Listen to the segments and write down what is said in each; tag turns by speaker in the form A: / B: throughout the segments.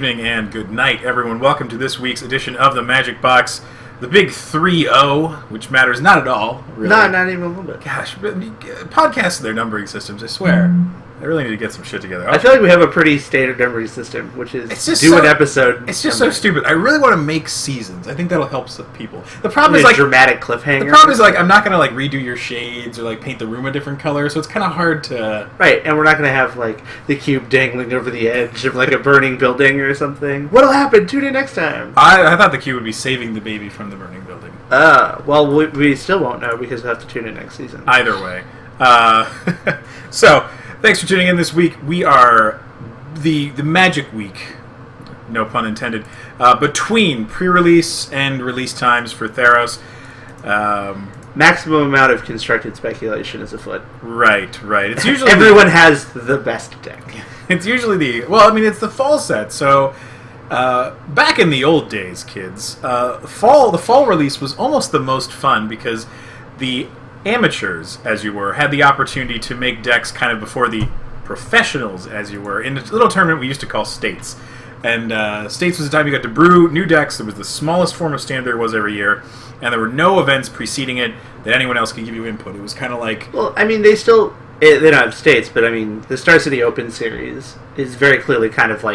A: Evening and good night, everyone. Welcome to this week's edition of the Magic Box, the big 3-0, which matters not at all, really.
B: Not even a little bit.
A: Gosh, podcasts and their numbering systems, I swear. I really need to get some shit together.
B: I feel like we have a pretty standard numbering system, which is an episode.
A: It's just so stupid. I really want to make seasons. I think that'll help some people. The problem is
B: dramatic cliffhanger.
A: The problem is I'm not gonna redo your shades or paint the room a different color, so it's kind of hard to.
B: Right, and we're not gonna have the cube dangling over the edge of a burning building or something. What'll happen? Tune in next time.
A: I thought the cube would be saving the baby from the burning building.
B: Well, we still won't know because we'll have to tune in next season.
A: Either way, so. Thanks for tuning in this week. We are the Magic Week, no pun intended, between pre-release and release times for Theros.
B: Maximum amount of constructed speculation is afoot.
A: Right. It's usually
B: everyone has the best deck.
A: It's usually it's the fall set. So back in the old days, kids, the fall release was almost the most fun because the amateurs, as you were, had the opportunity to make decks kind of before the professionals, as you were, in a little tournament we used to call States. And States was the time you got to brew new decks. It was the smallest form of standard there was every year, and there were no events preceding it that anyone else could give you input. It was kind of like...
B: Well, they still... They don't have States, but the Star City Open series is very clearly kind of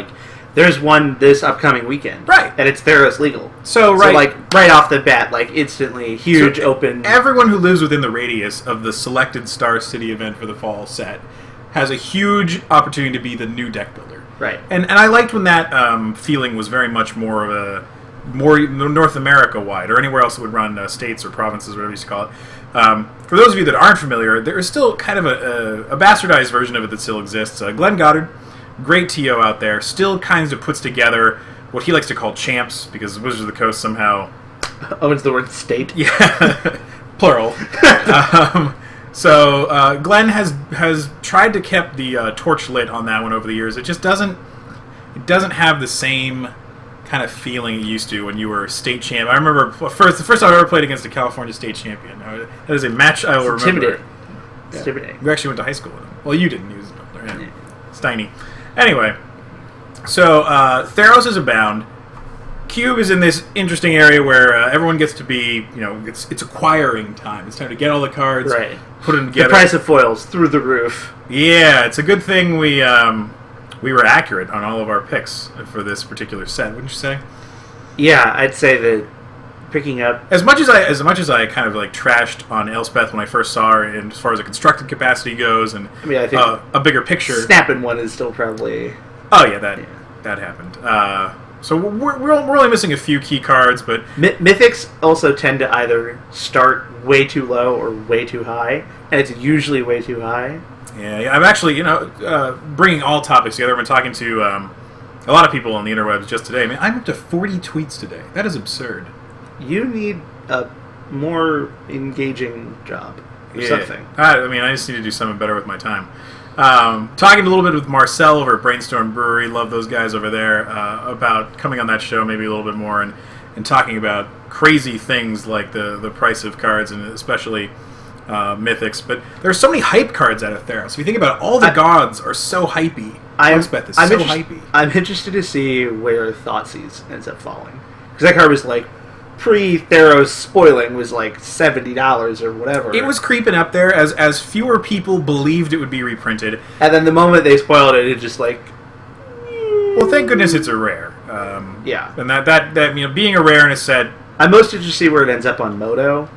B: there's one this upcoming weekend.
A: Right.
B: And it's Theros legal.
A: So
B: right off the bat, instantly, huge open...
A: Everyone who lives within the radius of the selected Star City event for the fall set has a huge opportunity to be the new deck builder.
B: Right.
A: And I liked when that feeling was very much more of a... more North America-wide, or anywhere else that would run states or provinces, whatever you used to call it. For those of you that aren't familiar, there is still kind of a bastardized version of it that still exists. Glenn Goddard, great TO out there, still kind of puts together what he likes to call champs, because Wizards of the Coast somehow...
B: Oh, it's the word state?
A: Yeah, plural. So Glenn has tried to keep the torch lit on that one over the years. It just doesn't have the same kind of feeling it used to when you were state champ. I remember the first time I ever played against a California state champion. That is a match I will remember.
B: It's intimidating.
A: We actually went to high school with him. Well, you didn't. He was Steiny. Anyway, so Theros is abound. Cube is in this interesting area where everyone gets to be, it's acquiring time. It's time to get all the cards,
B: right?
A: Put them together.
B: The price of foils through the roof.
A: Yeah, it's a good thing we were accurate on all of our picks for this particular set, wouldn't you say?
B: Yeah, I'd say that picking up
A: as much as I kind of trashed on Elspeth when I first saw her, and as far as a constructed capacity goes, and
B: I think
A: a bigger picture,
B: snapping one is still probably.
A: Oh yeah, that happened. So we're only missing a few key cards, but
B: Mythics also tend to either start way too low or way too high, and it's usually way too high.
A: Yeah, I'm actually bringing all topics together. I've been talking to a lot of people on the interwebs just today. I'm up to 40 tweets today. That is absurd.
B: You need a more engaging job or something.
A: I just need to do something better with my time. Talking a little bit with Marcel over at Brainstorm Brewery, love those guys over there, about coming on that show maybe a little bit more and talking about crazy things like the price of cards and especially Mythics. But there's so many hype cards out of Theros. If you think about it, all the gods are so hypey. Elspeth is so hypey.
B: I'm interested to see where Thoughtseize ends up falling. Because that card was pre-Theros spoiling was $70 or whatever.
A: It was creeping up there as fewer people believed it would be reprinted.
B: And then the moment they spoiled it, it just
A: well, thank goodness it's a rare.
B: Yeah.
A: And that being a rare in a set.
B: I'm most interested to see where it ends up on Moto,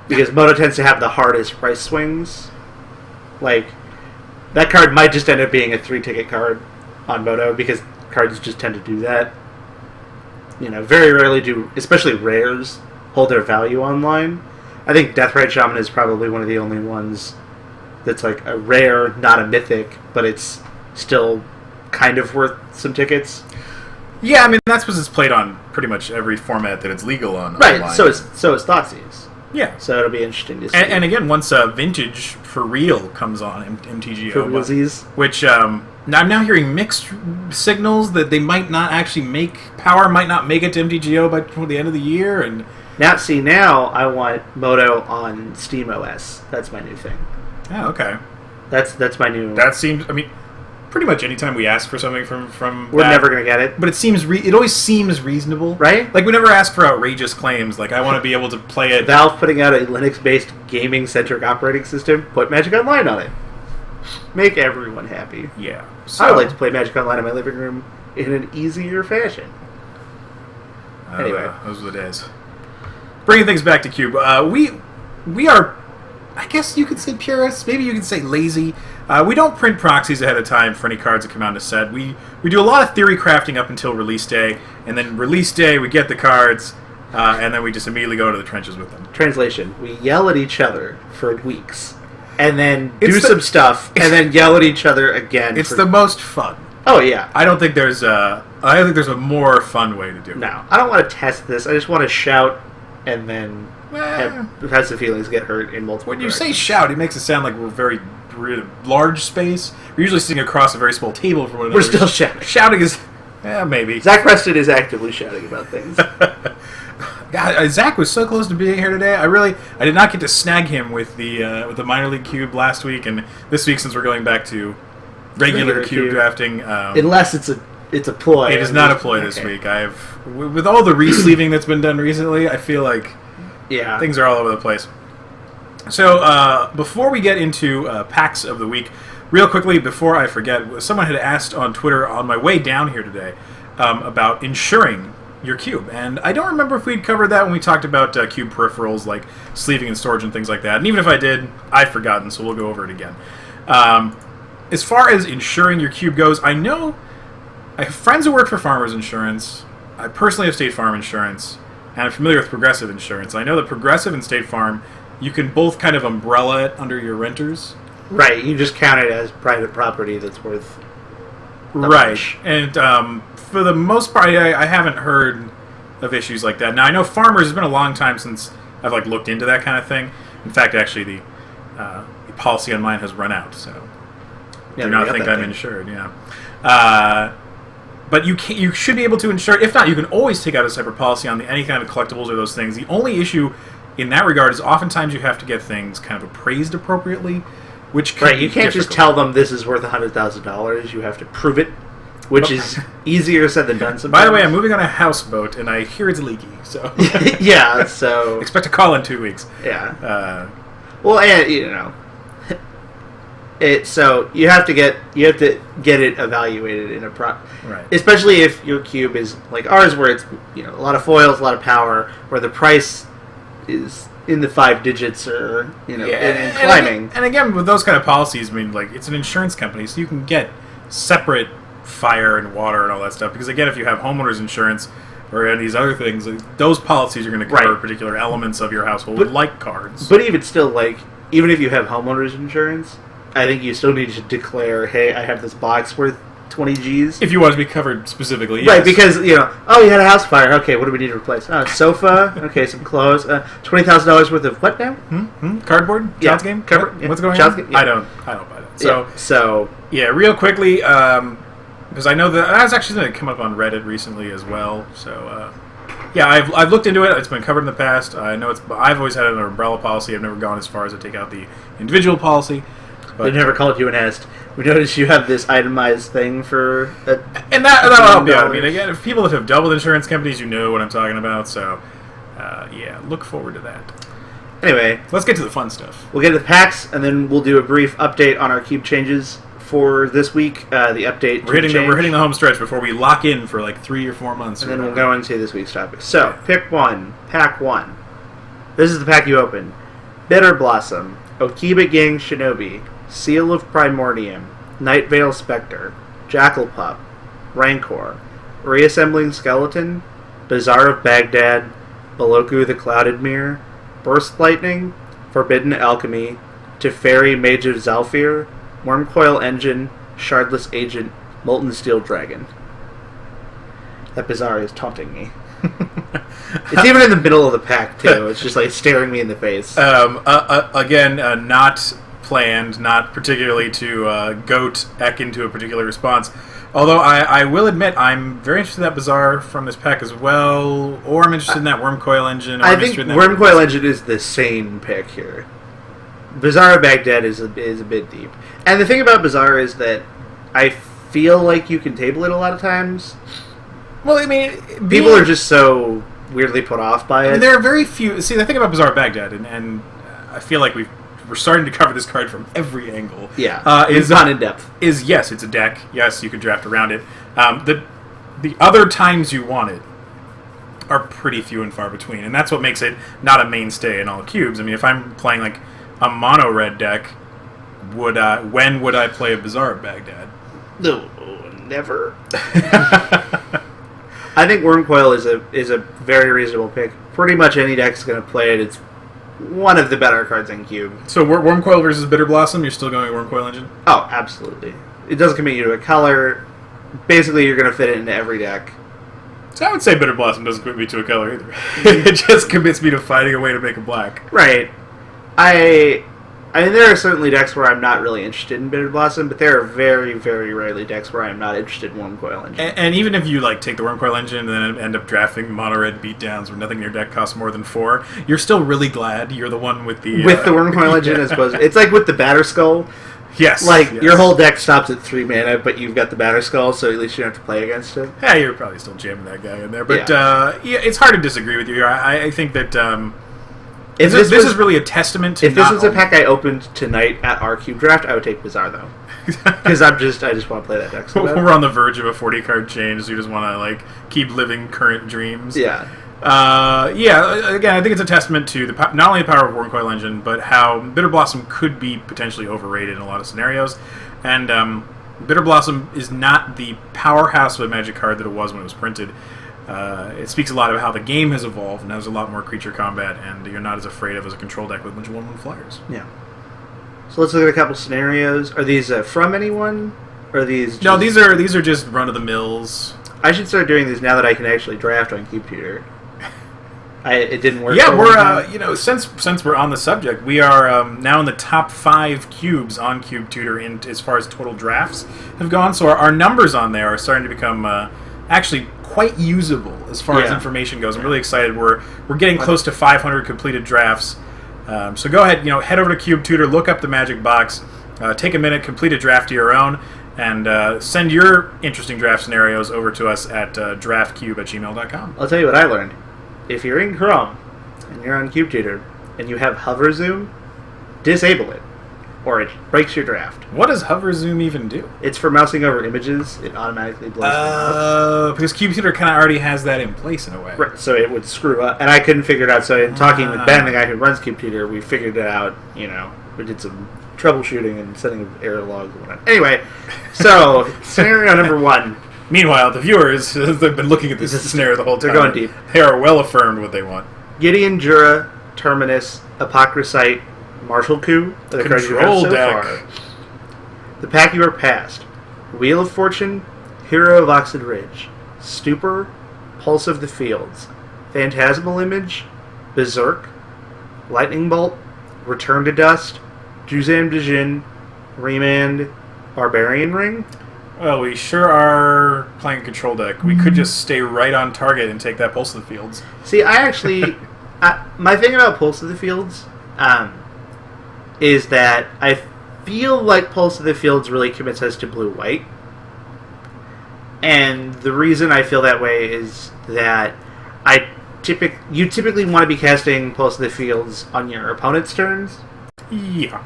B: because Moto tends to have the hardest price swings. That card might just end up being a 3-ticket card on Moto, because cards just tend to do that. Very rarely do, especially rares, hold their value online. I think Deathrite Shaman is probably one of the only ones that's a rare, not a mythic, but it's still kind of worth some tickets.
A: Yeah, that's because it's played on pretty much every format that it's legal on.
B: Right,
A: online.
B: so it's Thoughtseize.
A: Yeah.
B: So it'll be interesting to see.
A: And again, once Vintage for real comes on MTGO,
B: for realsies,
A: which I'm now hearing mixed signals that they might not actually might not make it to MTGO by the end of the year. And
B: now I want Moto on Steam OS. That's my new thing.
A: Oh, okay.
B: That's my new.
A: That seems. pretty much anytime we ask for something from
B: We're
A: that,
B: never going to get it.
A: But it always seems reasonable,
B: Right?
A: Like we never ask for outrageous claims. Like I want to be able to play it.
B: Valve putting out a Linux-based gaming-centric operating system. Put Magic Online on it. Make everyone happy.
A: Yeah.
B: I would like to play Magic Online in my living room in an easier fashion. Anyway,
A: those were the days. Bringing things back to Cube, we are, I guess you could say purists. Maybe you could say lazy. We don't print proxies ahead of time for any cards that come out in a set. We do a lot of theory crafting up until release day, and then release day we get the cards, and then we just immediately go to the trenches with them.
B: Translation: we yell at each other for weeks, and then do some stuff, and then yell at each other again.
A: It's the most fun.
B: Oh yeah.
A: I don't think there's a more fun way to do it.
B: No, I don't want to test this. I just want to shout, and then have some feelings get hurt in multiple.
A: When you say shout, it makes it sound like we're very large space. We're usually sitting across a very small table for one another.
B: We're still shouting.
A: Shouting is, maybe.
B: Zach Preston is actively shouting about things.
A: God, Zach was so close to being here today. I did not get to snag him with the minor league cube last week, and this week since we're going back to regular cube drafting.
B: Unless it's a ploy.
A: It is not a ploy this week. With all the re-sleeving that's been done recently, I feel like things are all over the place. So before we get into packs of the week, real quickly before I forget, someone had asked on Twitter on my way down here today about insuring your cube, and I don't remember if we'd covered that when we talked about cube peripherals like sleeving and storage and things like that. And even if I did, I've forgotten, so we'll go over it again. As far as insuring your cube goes, I know I have friends who work for Farmers Insurance. I personally have State Farm Insurance, and I'm familiar with Progressive Insurance. I know that Progressive and State Farm, you can both kind of umbrella it under your renters.
B: Right, you just count it as private property that's worth
A: much. And for the most part, I haven't heard of issues like that. Now, I know Farmers, it's been a long time since I've looked into that kind of thing. In fact, actually, the policy on mine has run out, so do not think I'm insured. Yeah. But you should be able to insure. If not, you can always take out a separate policy on any kind of collectibles or those things. The only issue in that regard is oftentimes you have to get things kind of appraised appropriately, which can
B: you can't just tell them this is worth $100,000. You have to prove it, which is easier said than done. Sometimes.
A: By the way, I'm moving on a houseboat, and I hear it's leaky. So
B: yeah, so
A: expect a call in 2 weeks.
B: Yeah. Well, and so you have to get it evaluated in a right. Especially if your cube is like ours, where it's a lot of foils, a lot of power, where the price is in the 5 digits or and climbing.
A: And again, with those kind of policies, I mean, it's an insurance company, so you can get separate fire and water and all that stuff. Because again, if you have homeowners insurance or any of these other things, those policies are going to cover particular elements of your household, like cards.
B: But even still, even if you have homeowners insurance, I think you still need to declare, hey, I have this box worth 20 G's.
A: If you want to be covered specifically, yes.
B: Right, because, you had a house fire. Okay, what do we need to replace? Sofa. Okay, some clothes. $20,000 worth of what now?
A: Cardboard? Child's game? What's going on? Yeah. I don't buy that.
B: So,
A: real quickly, because I know that was actually something that came up on Reddit recently as well. So, I've looked into it. It's been covered in the past. I know I've always had an umbrella policy. I've never gone as far as to take out the individual policy.
B: They never called you and asked, we noticed you have this itemized thing for
A: and that'll help you out. I mean, again, if people that have dealt with insurance companies, you know what I'm talking about. So, look forward to that.
B: Anyway,
A: let's get to the fun stuff.
B: We'll get to the packs, and then we'll do a brief update on our cube changes for this week. The update.
A: We're hitting the home stretch before we lock in for 3 or 4 months.
B: And then we'll go into this week's topic. So, pick one. Pack 1. This is the pack you open. Bitter Blossom, Okiba Gang Shinobi, Seal of Primordium, Night Veil Spectre, Jackal Pup, Rancor, Reassembling Skeleton, Bazaar of Baghdad, Baloku the Clouded Mirror, Burst Lightning, Forbidden Alchemy, Teferi Mage of Zalfir, Wormcoil Engine, Shardless Agent, Molten Steel Dragon. That Bazaar is taunting me. It's even in the middle of the pack, too. It's just staring me in the face.
A: Again, not planned, not particularly to goat Eck into a particular response. Although I will admit I'm very interested in that Bazaar from this pack as well, or I'm interested in that Wormcoil Engine.
B: I think Wormcoil Engine is the sane pick here. Bazaar of Baghdad is a bit deep. And the thing about Bazaar is that I feel like you can table it a lot of times.
A: Well, I mean,
B: People are just so weirdly put off by it.
A: I mean, there are very few. See, the thing about Bazaar Baghdad, and I feel like we're starting to cover this card from every angle.
B: Yeah,
A: is
B: not in depth.
A: Is yes, it's a deck. Yes, you can draft around it. The other times you want it are pretty few and far between, and that's what makes it not a mainstay in all cubes. I mean, if I'm playing like a mono red deck, when would I play a Bazaar Baghdad?
B: No, never. I think Wormcoil is a very reasonable pick. Pretty much any deck's going to play it. It's one of the better cards in Cube.
A: So Wormcoil versus Bitter Blossom, you're still going Wormcoil Engine?
B: Oh, absolutely. It doesn't commit you to a color. Basically, you're going to fit it into every deck.
A: So I would say Bitter Blossom doesn't commit me to a color either. It just commits me to finding a way to make a black.
B: Right. I mean, there are certainly decks where I'm not really interested in Bitter Blossom, but there are very, very rarely decks where I'm not interested in Wormcoil Engine.
A: And even if you take the Wormcoil Engine and then end up drafting mono red beatdowns where nothing in your deck costs more than 4, you're still really glad you're the one with the
B: Wormcoil Engine as opposed. It's like with the Batterskull.
A: Yes.
B: Your whole deck stops at 3 mana, but you've got the Batterskull, so at least you don't have to play against it.
A: Yeah, you're probably still jamming that guy in there. But yeah, it's hard to disagree with you here. I think that this is really a testament to.
B: If this was a pack I opened tonight at our Cube Draft, I would take Bazaar, though. Because I just want to play that deck so bad.
A: We're on the verge of a 40-card change, so you just want to keep living current dreams.
B: Yeah.
A: Again, I think it's a testament to not only the power of Wormcoil Engine, but how Bitter Blossom could be potentially overrated in a lot of scenarios. And Bitter Blossom is not the powerhouse of a Magic card that it was when it was printed. It speaks a lot about how the game has evolved and has a lot more creature combat, and you're not as afraid of as a control deck with a bunch of 1/1 flyers.
B: Yeah. So let's look at a couple scenarios. Are these from anyone? Or are these just...
A: No, these are just run of the mills.
B: I should start doing these now that I can actually draft on Cube Tutor. It didn't work.
A: Yeah, we're since we're on the subject, we are now in the top 5 cubes on Cube Tutor as far as total drafts have gone. So our numbers on there are starting to become actually quite usable as far as information goes. I'm really excited. We're getting close to 500 completed drafts. So go ahead, head over to Cube Tutor, look up the Magic Box, take a minute, complete a draft of your own, and send your interesting draft scenarios over to us at draftcube@gmail.com.
B: I'll tell you what I learned. If you're in Chrome and you're on Cube Tutor and you have hover zoom, disable it, or it breaks your draft.
A: What does hover zoom even do?
B: It's for mousing over images. It automatically blows them up.
A: Because Cube Tutor kind of already has that in place in a way.
B: Right, so it would screw up. And I couldn't figure it out, so in talking with Ben, the guy who runs Cube Tutor, we figured it out. We did some troubleshooting and setting of error logs and whatnot. Anyway, so scenario number 1.
A: Meanwhile, the viewers, they've been looking at this scenario the whole time.
B: They're going deep.
A: They are well affirmed what they want.
B: Gideon, Jura, Terminus, Apocryphite, Martial Coup are the cards you have so far. The pack you are passed: Wheel of Fortune, Hero of Oxid Ridge, Stupor, Pulse of the Fields, Phantasmal Image, Berserk, Lightning Bolt, Return to Dust, Juzam Djinn, Remand, Barbarian Ring.
A: Well, we sure are playing a control deck. We could just stay right on target and take that Pulse of the Fields.
B: See, I actually... my thing about Pulse of the Fields is that I feel like Pulse of the Fields really commits us to blue-white. And the reason I feel that way is that you typically want to be casting Pulse of the Fields on your opponent's turns.
A: Yeah.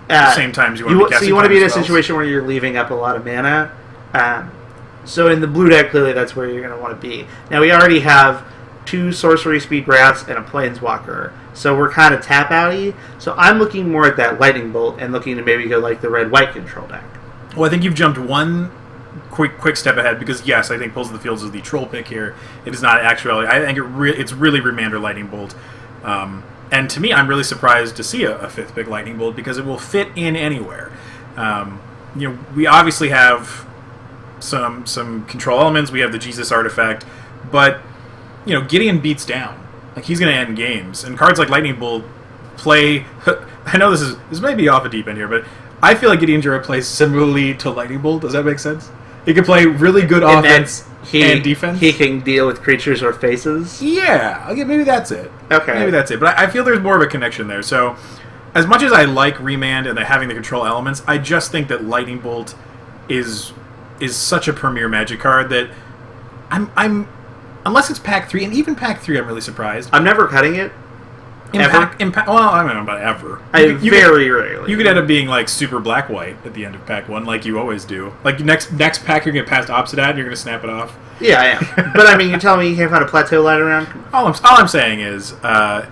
A: At the same time, you want to be casting.
B: So you want to be in a situation where you're leaving up a lot of mana. So in the blue deck, clearly that's where you're going to want to be. Now we already have 2 sorcery speed rats and a planeswalker, so we're kind of tap outy. So I'm looking more at that lightning bolt and looking to maybe go like the red white control deck.
A: Well, I think you've jumped one quick step ahead because yes, I think Pulse of the Fields is the troll pick here. It is not actually. I think it's really Remand or Lightning Bolt. And to me, I'm really surprised to see a 5th pick Lightning Bolt because it will fit in anywhere. We obviously have some control elements. We have the Jesus artifact, but Gideon beats down. He's going to end games, and cards like Lightning Bolt play. I know this may be off a deep end here, but I feel like Gideon Jura plays similarly to Lightning Bolt. Does that make sense? He can play really good offense and defense.
B: He can deal with creatures or faces.
A: Yeah, okay, maybe that's it.
B: Okay,
A: maybe that's it. But I feel there's more of a connection there. So, as much as I like Remand and having the control elements, I just think that Lightning Bolt is is such a premier Magic card that I'm unless it's pack 3, and even pack 3 I'm really surprised.
B: I'm never cutting it.
A: Well, I don't know about ever.
B: Very rarely.
A: You could end up being like super black-white at the end of pack 1, like you always do. Like next pack you're going to pass opposite at and you're going to snap it off.
B: Yeah, I am. But I mean, you're telling me you can't find a plateau lying around?
A: All I'm saying is...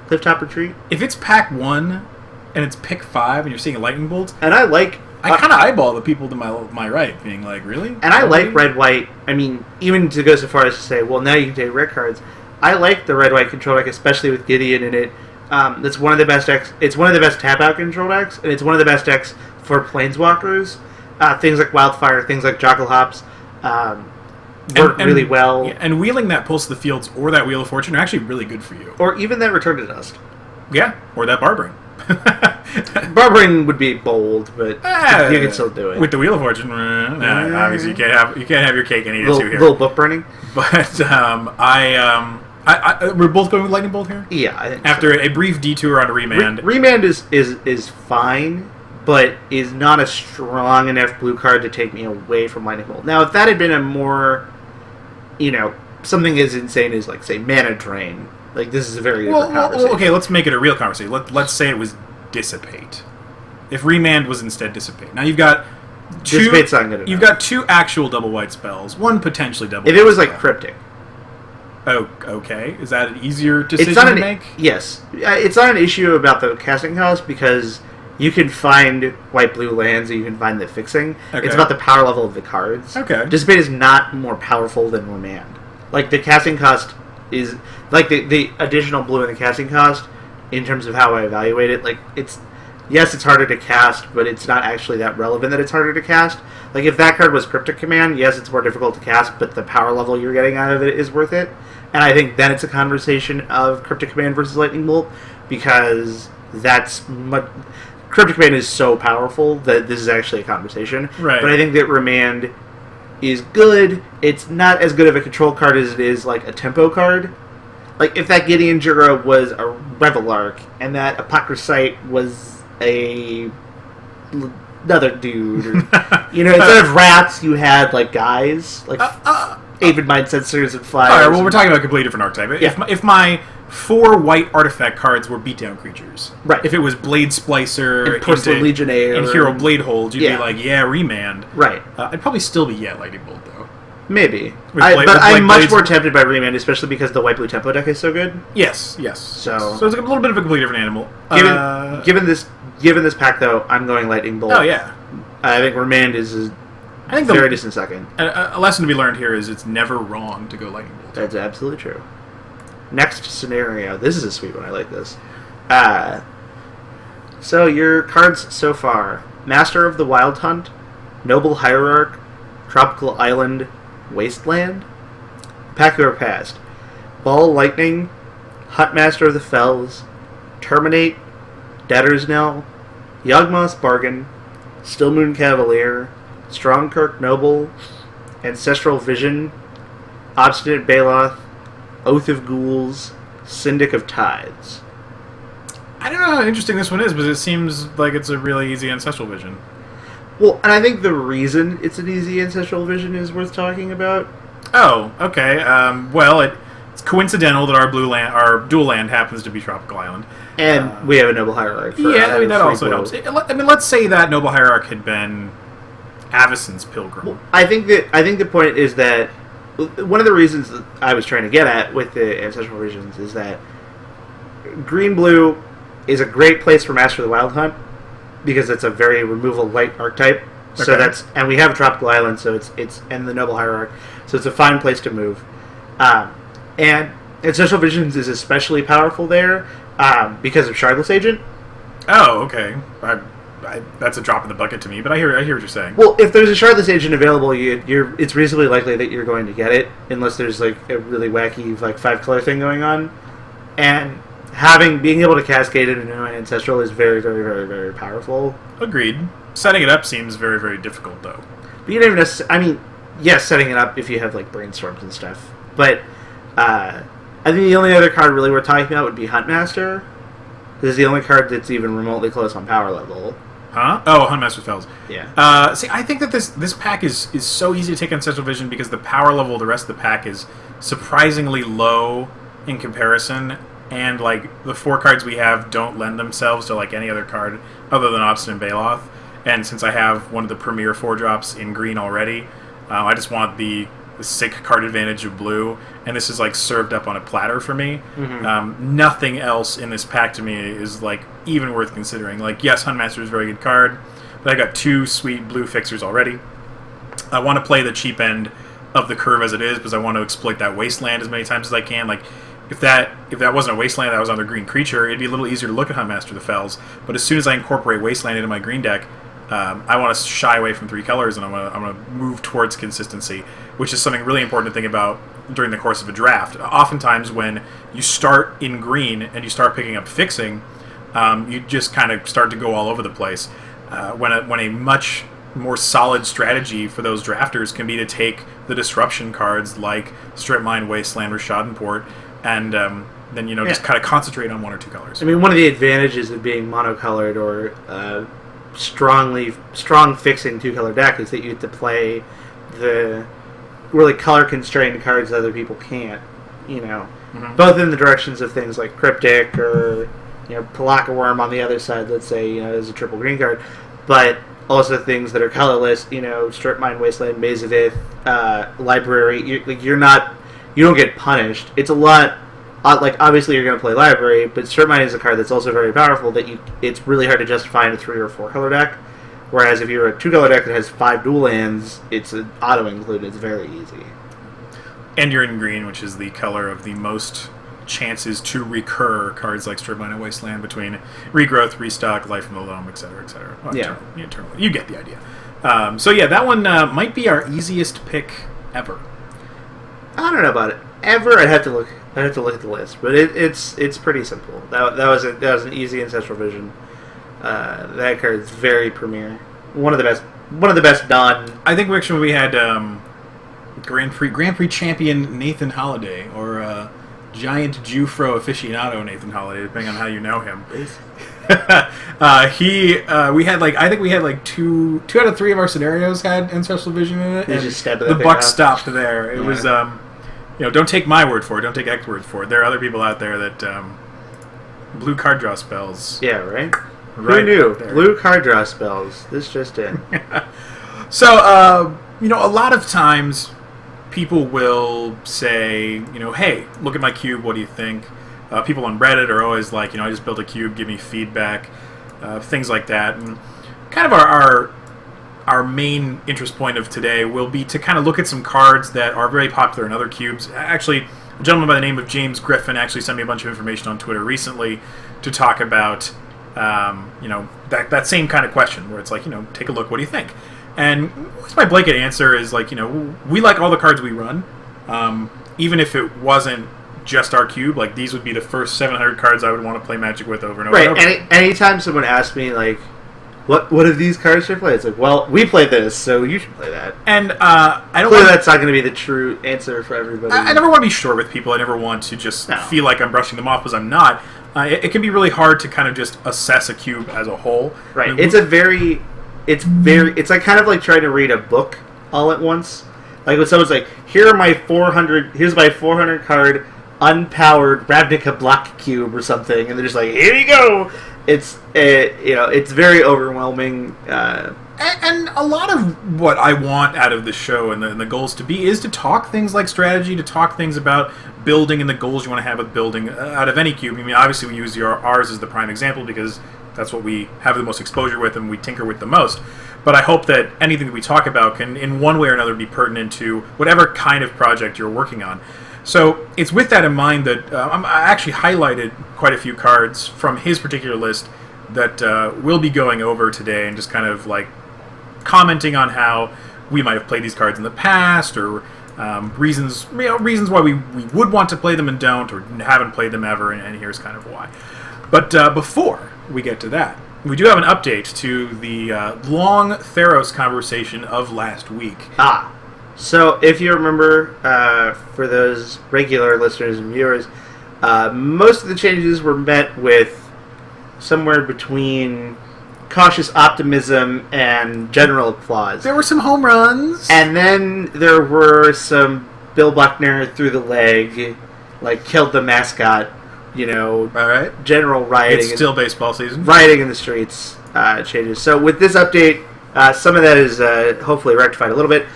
B: Cliff Top Retreat?
A: If it's pack 1 and it's pick 5 and you're seeing a lightning bolt...
B: And I like...
A: I kind of eyeball the people to my right, being like, really?
B: And I like red-white. I mean, even to go so far as to say, well, now you can take red cards. I like the red-white control deck, especially with Gideon in it. That's one of the best decks. It's one of the best tap-out control decks, and it's one of the best decks for Planeswalkers. Things like Wildfire, things like Jockle Hops work really well.
A: Yeah, and wheeling that Pulse of the Fields or that Wheel of Fortune are actually really good for you.
B: Or even that Return to Dust.
A: Yeah, or that Barbering.
B: Barbering would be bold, but you can still do it.
A: With the Wheel of Fortune, obviously you can't have your cake and eat it too here.
B: Little book burning.
A: But we're both going with Lightning Bolt here?
B: Yeah, I think
A: after a brief detour on Remand.
B: Remand is fine, but is not a strong enough blue card to take me away from Lightning Bolt. Now, if that had been a more, something as insane as, like, say, Mana Drain, like, this is a very different conversation.
A: Well, okay, let's make it a real conversation. Let's say it was Dissipate. If Remand was instead Dissipate. Now, you've got two...
B: Dissipate's not good enough.
A: You've got 2 actual double white spells, one potentially double
B: If
A: white
B: it was,
A: spell.
B: like, Cryptic.
A: Oh, okay. Is that an easier decision to make?
B: Yes. It's not an issue about the casting cost because you can find white-blue lands and you can find the fixing.
A: Okay.
B: It's about the power level of the cards.
A: Okay.
B: Dissipate is not more powerful than Remand. Like, the casting cost is... Like, the additional blue in the casting cost, in terms of how I evaluate it, like, it's... Yes, it's harder to cast, but it's not actually that relevant that it's harder to cast. Like, if that card was Cryptic Command, yes, it's more difficult to cast, but the power level you're getting out of it is worth it. And I think then it's a conversation of Cryptic Command versus Lightning Bolt, because Cryptic Command is so powerful that this is actually a conversation.
A: Right.
B: But I think that Remand is good. It's not as good of a control card as it is, like, a tempo card. Like, if that Gideon Jura was a Revelark, and that Apocryphite was another dude, or, instead of rats, you had, like, guys, like... Avid Mind Sensors and Flyers.
A: Alright, well, we're talking about a completely different archetype.
B: Yeah.
A: If my 4 white artifact cards were beatdown creatures.
B: Right.
A: If it was Blade Splicer
B: and Porcelain Legionnaire
A: and Hero Blade Hold, you'd be like, yeah, Remand.
B: Right.
A: I'd probably still be Lightning Bolt, though.
B: Maybe. But I'm much more tempted by Remand, especially because the white-blue tempo deck is so good.
A: Yes.
B: So
A: it's a little bit of a completely different animal.
B: Given this pack, though, I'm going Lightning Bolt.
A: Oh, yeah.
B: I think Remand is very distant second.
A: A lesson to be learned here is it's never wrong to go Lightning Bolt.
B: That's absolutely true. Next scenario. This is a sweet one. I like this. So your cards so far: Master of the Wild Hunt, Noble Hierarch, Tropical Island, Wasteland. Pack you are passed: Ball Lightning, Huntmaster of the Fells, Terminate, Debtor's Knell, Yawgmoth's Bargain, Stillmoon Cavalier, Strongkirk Noble, Ancestral Vision, Obstinate Baloth, Oath of Ghouls, Syndic of Tides.
A: I don't know how interesting this one is, but it seems like it's a really easy Ancestral Vision.
B: Well, and I think the reason it's an easy Ancestral Vision is worth talking about.
A: Oh, okay. Well, it's coincidental that our dual land happens to be Tropical Island.
B: And we have a Noble Hierarch.
A: That also helps. Let's say that Noble Hierarch had been Avacyn's Pilgrim.
B: Well, I think the point is that one of the reasons that I was trying to get at with the Ancestral Visions is that green-blue is a great place for Master of the Wild Hunt because it's a very removal light archetype. Okay. So and we have a Tropical Island, so it's and the Noble Hierarch, so it's a fine place to move. And Ancestral Visions is especially powerful there because of Shardless Agent.
A: Oh, okay. That's a drop in the bucket to me, but I hear what you're saying.
B: Well, if there's a Shardless Agent available, it's reasonably likely that you're going to get it, unless there's like a really wacky like 5-color thing going on. And being able to cascade it into an Ancestral is very, very, very, very powerful.
A: Agreed. Setting it up seems very, very difficult, though.
B: But you don't even necessarily... yes, setting it up if you have like brainstorms and stuff. But I think the only other card really we're talking about would be Huntmaster. This is the only card that's even remotely close on power level.
A: Huh? Oh, Huntmaster Fells.
B: Yeah.
A: See, I think that this pack is so easy to take on Central Vision because the power level of the rest of the pack is surprisingly low in comparison, and like the 4 cards we have don't lend themselves to like any other card other than Obstinate Baloth. And since I have one of the premier 4-drops in green already, I just want the sick card advantage of blue, and this is like served up on a platter for me. Nothing else in this pack to me is like even worth considering. Like, yes, Huntmaster is a very good card, but I got 2 sweet blue fixers already. I want to play the cheap end of the curve as it is because I want to exploit that wasteland as many times as I can. Like, if that wasn't a wasteland, that was another green creature, it'd be a little easier to look at Huntmaster the Fells. But as soon as I incorporate wasteland into my green deck, I want to shy away from 3 colors, and I'm gonna move towards consistency, which is something really important to think about during the course of a draft. Oftentimes, when you start in green and you start picking up fixing, you just kind of start to go all over the place. When a much more solid strategy for those drafters can be to take the disruption cards like Strip Mine, Wasteland, or Schadenport, and then just kind of concentrate on 1 or 2 colors.
B: I mean, one of the advantages of being monocolored or strong fixing 2-color deck is that you get to play the really color constrained cards that other people can't. Both in the directions of things like Cryptic or Palaka Worm on the other side. Let's say as a triple green card, but also things that are colorless. Strip Mine, Wasteland, Maze of Ith, Library. You don't get punished. It's a lot. Obviously you're going to play Library, but Strip Mine is a card that's also very powerful that it's really hard to justify in a 3 or 4 color deck. Whereas if you're a 2-color deck that has 5 dual lands, it's an auto-include. It's very easy.
A: And you're in green, which is the color of the most chances to recur cards like Strip Mine and Wasteland between Regrowth, Restock, Life from the Loam, etc., etc. Well,
B: yeah.
A: Eternal. You get the idea. So yeah, that one might be our easiest pick ever.
B: I don't know about it. Ever, I'd have to look at the list, but it's pretty simple. That was an easy Ancestral Vision. That card's very premier. One of the best done.
A: I think actually we had Grand Prix champion Nathan Holiday or Giant Jufro aficionado Nathan Holiday, depending on how you know him. We had 2 out of 3 of our scenarios had Ancestral Vision in it. And
B: just stepped
A: the buck stopped there. It was don't take my word for it. Don't take Eck's word for it. There are other people out there that blue card draw spells.
B: Yeah, right. Who knew? Blue card draw spells. This just in.
A: So, a lot of times people will say, hey, look at my cube. What do you think? People on Reddit are always like, I just built a cube. Give me feedback. Things like that. And kind of our main interest point of today will be to kind of look at some cards that are very popular in other cubes. Actually, a gentleman by the name of James Griffin actually sent me a bunch of information on Twitter recently to talk about, that same kind of question where it's like, take a look, what do you think? And my blanket answer is like, we like all the cards we run. Even if it wasn't just our cube, like these would be the first 700 cards I would want to play Magic with over and over.
B: Right.
A: And over.
B: Anytime someone asks me like, what of these cards should I play? It's like, well, we play this, so you should play that.
A: And I don't.
B: Clearly, that's not going to be the true answer for everybody.
A: I never want to be short with people. I never want to just feel like I'm brushing them off because I'm not. It can be really hard to kind of just assess a cube as a whole.
B: Right. I mean, it's like kind of like trying to read a book all at once. Like when someone's like, here's my 400 card unpowered Ravnica block cube or something, and they're just like, here you go. It's it's very overwhelming.
A: And a lot of what I want out of the show and the goals to be is to talk things like strategy, to talk things about building and the goals you want to have with building out of any cube. I mean, obviously we use ours as the prime example because that's what we have the most exposure with and we tinker with the most. But I hope that anything that we talk about can, in one way or another, be pertinent to whatever kind of project you're working on. So it's with that in mind that I actually highlighted quite a few cards from his particular list that we'll be going over today and just kind of like commenting on how we might have played these cards in the past or reasons why we would want to play them and don't, or haven't played them ever, and here's kind of why. But before we get to that, we do have an update to the long Theros conversation of last week.
B: So if you remember, for those regular listeners and viewers, most of the changes were met with somewhere between cautious optimism and general applause.
A: There were some home runs.
B: And then there were some Bill Buckner through the leg, like killed the mascot,
A: All right.
B: general rioting.
A: It's still baseball season.
B: Rioting in the streets changes. So with this update, some of that is hopefully rectified a little bit.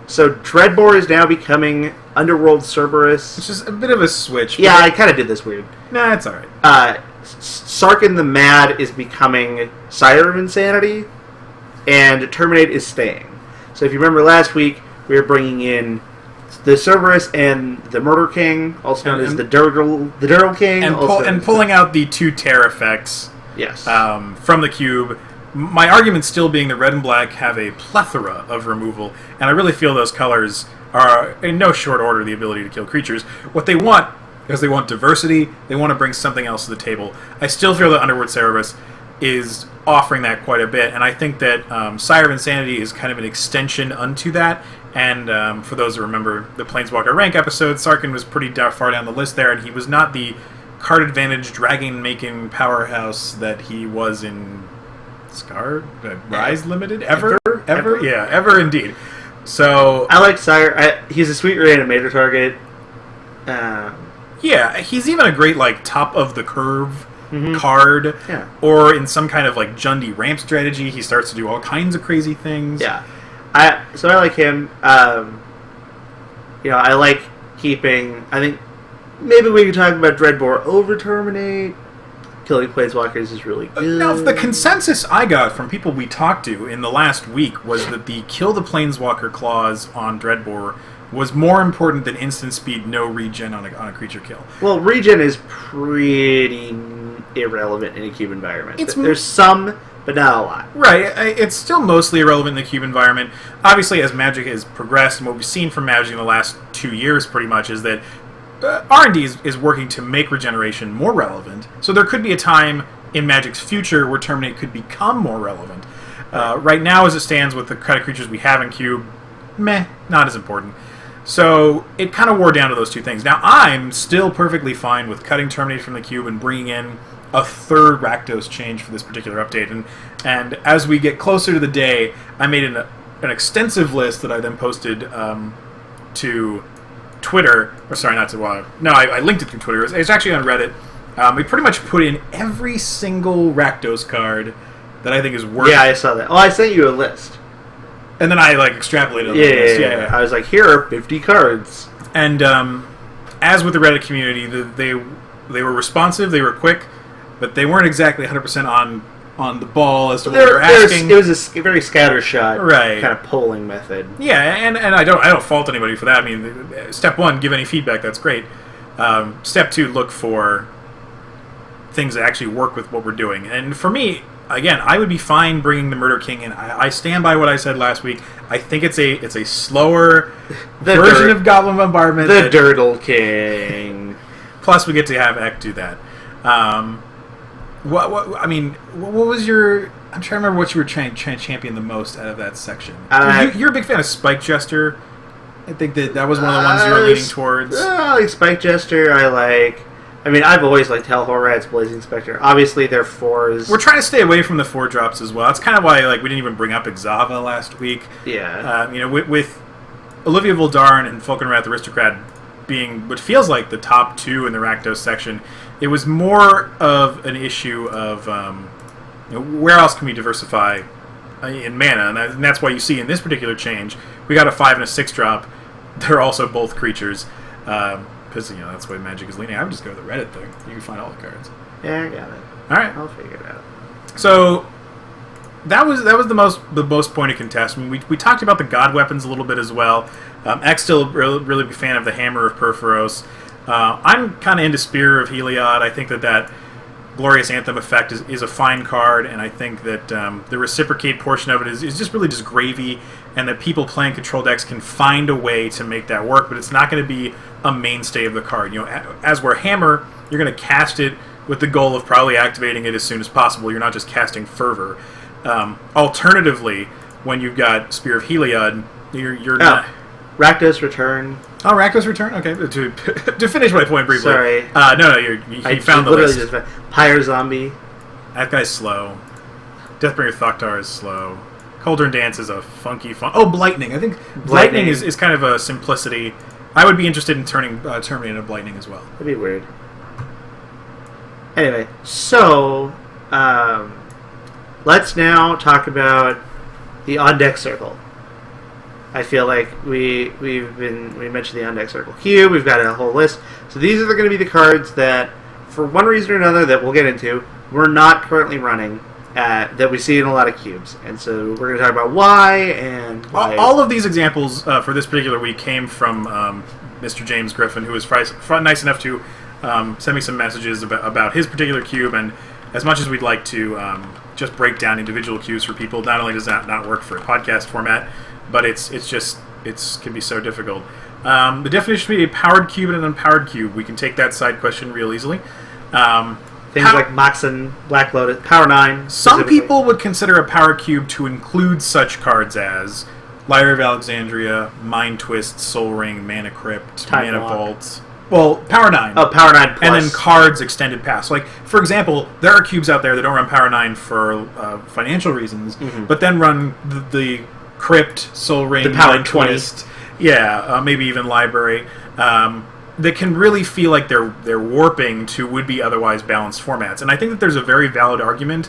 B: So Dreadbore is now becoming Underworld Cerberus.
A: It's just a bit of a switch.
B: Yeah, I kind of did this weird.
A: Nah, it's alright.
B: Sarkin the Mad is becoming Sire of Insanity, and Terminate is staying. So if you remember last week, we were bringing in the Cerberus and the Murder King, also known as the Durdle King.
A: And pulling out the 2 tear effects
B: yes.
A: From the cube. My argument still being that red and black have a plethora of removal, and I really feel those colors are, in no short order, the ability to kill creatures. What they want is they want diversity, they want to bring something else to the table. I still feel that Underworld Cerberus is offering that quite a bit, and I think that Sire of Insanity is kind of an extension unto that, and for those who remember the Planeswalker Rank episode, Sarkin was pretty far down the list there, and he was not the card advantage dragon-making powerhouse that he was in Scar? Rise Limited? Ever? Yeah, ever indeed. So
B: I like Sire. He's a sweet reanimator target.
A: Yeah, he's even a great top of the curve card.
B: Yeah.
A: Or in some kind of Jundi ramp strategy, he starts to do all kinds of crazy things.
B: Yeah. So I like him. I like keeping. I think maybe we could talk about Dreadbore over Terminate. Killing Planeswalkers is really good.
A: Now, the consensus I got from people we talked to in the last week was that the kill the Planeswalker clause on Dreadbore was more important than instant speed, no regen on a creature kill.
B: Well, regen is pretty irrelevant in a cube environment. There's some, but not a lot.
A: Right. It's still mostly irrelevant in the cube environment. Obviously, as Magic has progressed, and what we've seen from Magic in the last 2 years pretty much is that R&D is working to make regeneration more relevant. So there could be a time in Magic's future where Terminate could become more relevant. Right now, as it stands with the kind of creatures we have in Cube, not as important. So it kind of wore down to those 2 things. Now, I'm still perfectly fine with cutting Terminate from the Cube and bringing in a 3rd Rakdos change for this particular update. And as we get closer to the day, I made an extensive list that I then posted to Twitter, or sorry, not to I linked it through Twitter. It's actually on Reddit. We pretty much put in every single Rakdos card that I think is worth.
B: Yeah, I saw that. Oh, I sent you a list,
A: and then I extrapolated.
B: Yeah. I was like, here are 50 cards.
A: And as with the Reddit community, they were responsive, they were quick, but they weren't exactly 100% on the ball as to what they were asking.
B: It was a very scattershot
A: kind
B: of polling method.
A: Yeah, and I don't fault anybody for that. I mean, step 1, give any feedback. That's great. Step 2, look for things that actually work with what we're doing. And for me, again, I would be fine bringing the Murder King in. I stand by what I said last week. I think it's a slower version of Goblin Bombardment.
B: The Durdle King.
A: Plus, we get to have Eck do that. What was your... I'm trying to remember what you were trying to champion the most out of that section. You're a big fan of Spike Jester. I think that was one of the ones you were leaning towards.
B: Spike Jester, I've always liked Hellhorad's Blazing Spectre. Obviously, they're 4s.
A: We're trying to stay away from the 4-drops as well. That's kind of why we didn't even bring up Exava last week.
B: Yeah.
A: With Olivia Voldaren and Falkenrath Aristocrat being what feels like the top 2 in the Rakdos section, it was more of an issue of where else can we diversify in mana, and that's why you see in this particular change we got a 5 and a 6-drop. They're also both creatures, because that's the way Magic is leaning. I would just go to the Reddit thing. You can find all the cards.
B: Yeah, I got it.
A: All right,
B: I'll figure it out.
A: So that was the most point of contest. I mean, we talked about the God weapons a little bit as well. Eck's still really big fan of the Hammer of Perforos. I'm kind of into Spear of Heliod. I think that Glorious Anthem effect is a fine card, and I think that the Reciprocate portion of it is just really just gravy, and that people playing control decks can find a way to make that work, but it's not going to be a mainstay of the card. As we're Hammer, you're going to cast it with the goal of probably activating it as soon as possible. You're not just casting Fervor. Alternatively, when you've got Spear of Heliod, you're not...
B: Rakdos Return.
A: Oh, Rakdos Return? Okay, to finish my point briefly.
B: Sorry.
A: No, you found the list.
B: Pyre Zombie.
A: That guy's slow. Deathbringer Thoktar is slow. Cauldron Dance is a funky fun. Oh, Blightning. I think Blightning is kind of a simplicity. I would be interested in turning into Blightning as well.
B: That'd be weird. Anyway, so let's now talk about the on-deck circle. I feel like we mentioned the on-deck circle cube. We've got a whole list. So these are going to be the cards that, for one reason or another that we'll get into, we're not currently running that we see in a lot of cubes. And so we're going to talk about why and why.
A: All of these examples for this particular week came from Mr. James Griffin, who was nice enough to send me some messages about his particular cube. And as much as we'd like to just break down individual cubes for people, not only does that not work for a podcast format, but it can be so difficult. The definition would be a powered cube and an unpowered cube. We can take that side question real easily.
B: Things like Moxen, Black Lotus, Power 9.
A: Some people would consider a power cube to include such cards as Lyre of Alexandria, Mind Twist, Soul Ring, Mana Crypt, Mana Vault. Well, Power 9.
B: Oh, Power 9 plus.
A: And then cards extended past. Like, for example, there are cubes out there that don't run Power 9 for financial reasons, but then run the Crypt, Soul Ring,
B: the Power
A: Mind
B: 20.
A: Twist. Yeah, maybe even Library. That can really feel like they're warping to would-be otherwise balanced formats. And I think that there's a very valid argument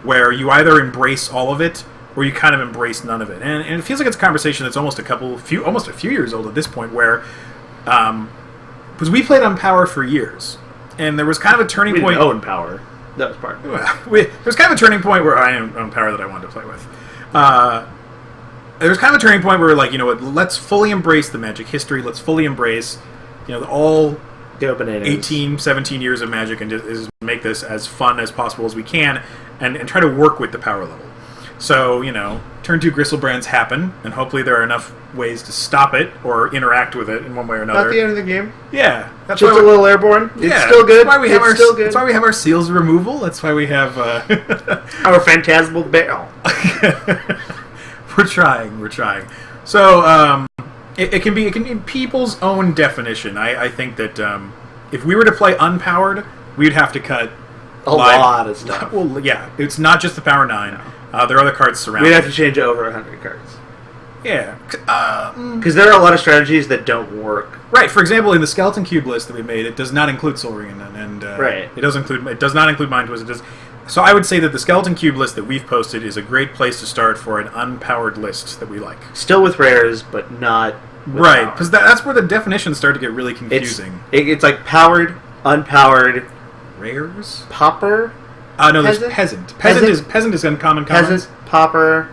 A: where you either embrace all of it or you kind of embrace none of it. And it feels like it's a conversation that's almost a few years old at this point, where because we played on Power for years, and there was kind of a turning point.
B: We didn't own Power. That was part.
A: There was kind of a turning point where I own Power that I wanted to play with. There was kind of a turning point where we're like, you know what, let's fully embrace the Magic history. Let's fully embrace, all 18, 17 years of Magic, and just make this as fun as possible as we can, and try to work with the power level. So, turn 2 Gristlebrands happen, and hopefully there are enough ways to stop it or interact with it in one way or another.
B: Not the end of the game.
A: Yeah.
B: That's just a little airborne.
A: Yeah,
B: it's still good.
A: That's why we have our seals removal. That's why we have
B: our Phantasmal Barrel.
A: We're trying. So, it can be people's own definition. I think that if we were to play unpowered, we'd have to cut
B: a lot of stuff.
A: Well, yeah, it's not just the Power 9. There are other cards surrounding.
B: We'd have to change over 100 cards.
A: Yeah.
B: Because there are a lot of strategies that don't work.
A: Right. For example, in the Skeleton Cube list that we made, it does not include Soul Ring, and
B: right.
A: It does not include Mind Twist. So I would say that the Skeleton Cube list that we've posted is a great place to start for an unpowered list that we like.
B: Still with rares, but not with
A: right, because that's where the definitions start to get really confusing.
B: It's like powered, unpowered,
A: rares,
B: pauper.
A: No, there's peasant. Peasant is uncommon commons.
B: Peasant, pauper,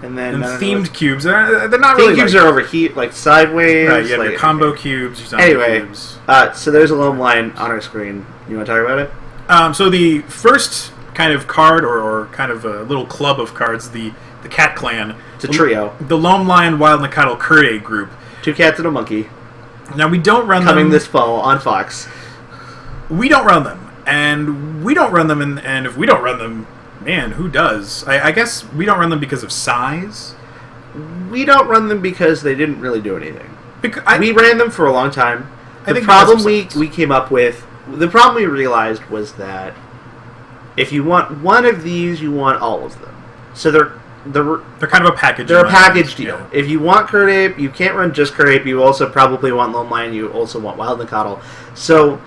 B: and
A: themed cubes. They're not
B: really.
A: Themed
B: cubes are over here, like sideways.
A: Right, you have your combo cubes. Your
B: cubes. So there's a loam line on our screen. You want to talk about it?
A: So the first kind of card, or kind of a little club of cards, the Cat Clan.
B: It's a trio.
A: The Loam Lion, Wild Nacatl, Kurde group.
B: 2 cats and a monkey.
A: Now we don't run
B: coming this fall on Fox.
A: We don't run them. And we don't run them, and if we don't run them, man, who does? I guess we don't run them because of size.
B: We don't run them because they didn't really do anything. We ran them for a long time. The problem we came up with, the problem we realized was that if you want one of these, you want all of them. So they're
A: kind of a package.
B: They're a package deal. Yeah. If you want Kurde, you can't run just Kurde. You also probably want Loam Lion. You also want Wild Nacatl. So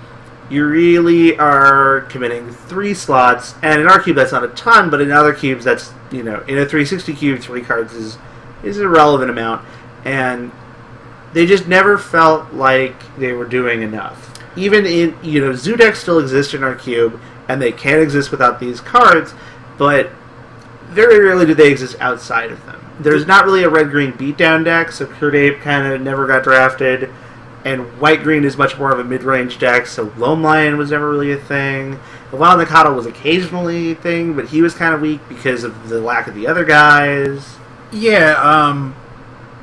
B: you really are committing 3 slots, and in our cube that's not a ton, but in other cubes that's, in a 360 cube, 3 cards is a relevant amount, and they just never felt like they were doing enough. Even in, Zoo decks still exist in our cube, and they can exist without these cards, but very rarely do they exist outside of them. There's not really a red-green beatdown deck, so Kurde kind of never got drafted. And white-green is much more of a mid-range deck, so Loam Lion was never really a thing. The Wild Nacatl was occasionally a thing, but he was kind of weak because of the lack of the other guys.
A: Yeah,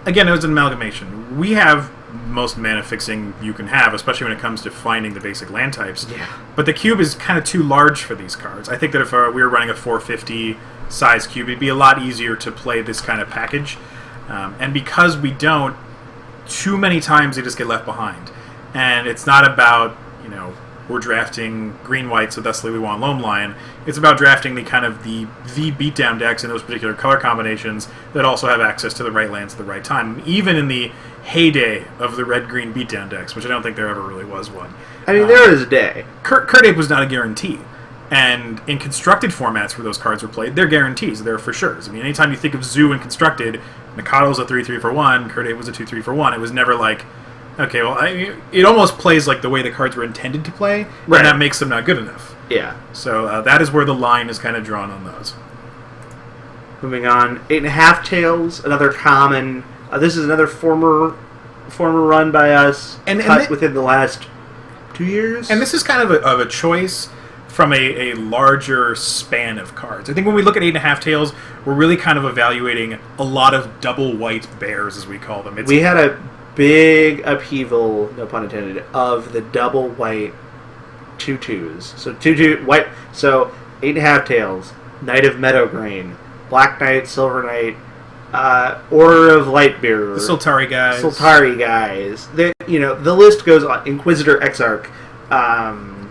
A: again, it was an amalgamation. We have most mana fixing you can have, especially when it comes to finding the basic land types.
B: Yeah.
A: But the cube is kind of too large for these cards. I think that if we were running a 450 size cube, it'd be a lot easier to play this kind of package. And because we don't, too many times they just get left behind. And it's not about, we're drafting green white, so thusly we want Loam Lion. It's about drafting the kind of the beatdown decks in those particular color combinations that also have access to the right lands at the right time. Even in the heyday of the red-green beatdown decks, which I don't think there ever really was one.
B: I mean, there is a day.
A: Kurt Ape was not a guarantee. And in constructed formats where those cards were played, they're guarantees. They're for sure. I mean, anytime you think of Zoo in constructed, Mikado's a 3/3 for 1, Kurt Ape was a 2/3 for 1. It was never like, okay, well, it almost plays like the way the cards were intended to play,
B: right.
A: And that makes them not good enough.
B: Yeah.
A: So that is where the line is kind of drawn on those.
B: Moving on, 8.5 Tails, another common. This is another former run by us,
A: and
B: within the last 2 years.
A: And this is kind of a choice from a larger span of cards. I think when we look at 8.5 Tails, we're really kind of evaluating a lot of double white bears, as we call them.
B: We had a big upheaval, no pun intended, of the double white 2/2s. So 2/2 white. So 8.5 Tails, Knight of Meadowgrain, Black Knight, Silver Knight, Order of Lightbearer,
A: the Sultari
B: guys. The list goes on. Inquisitor Exarch.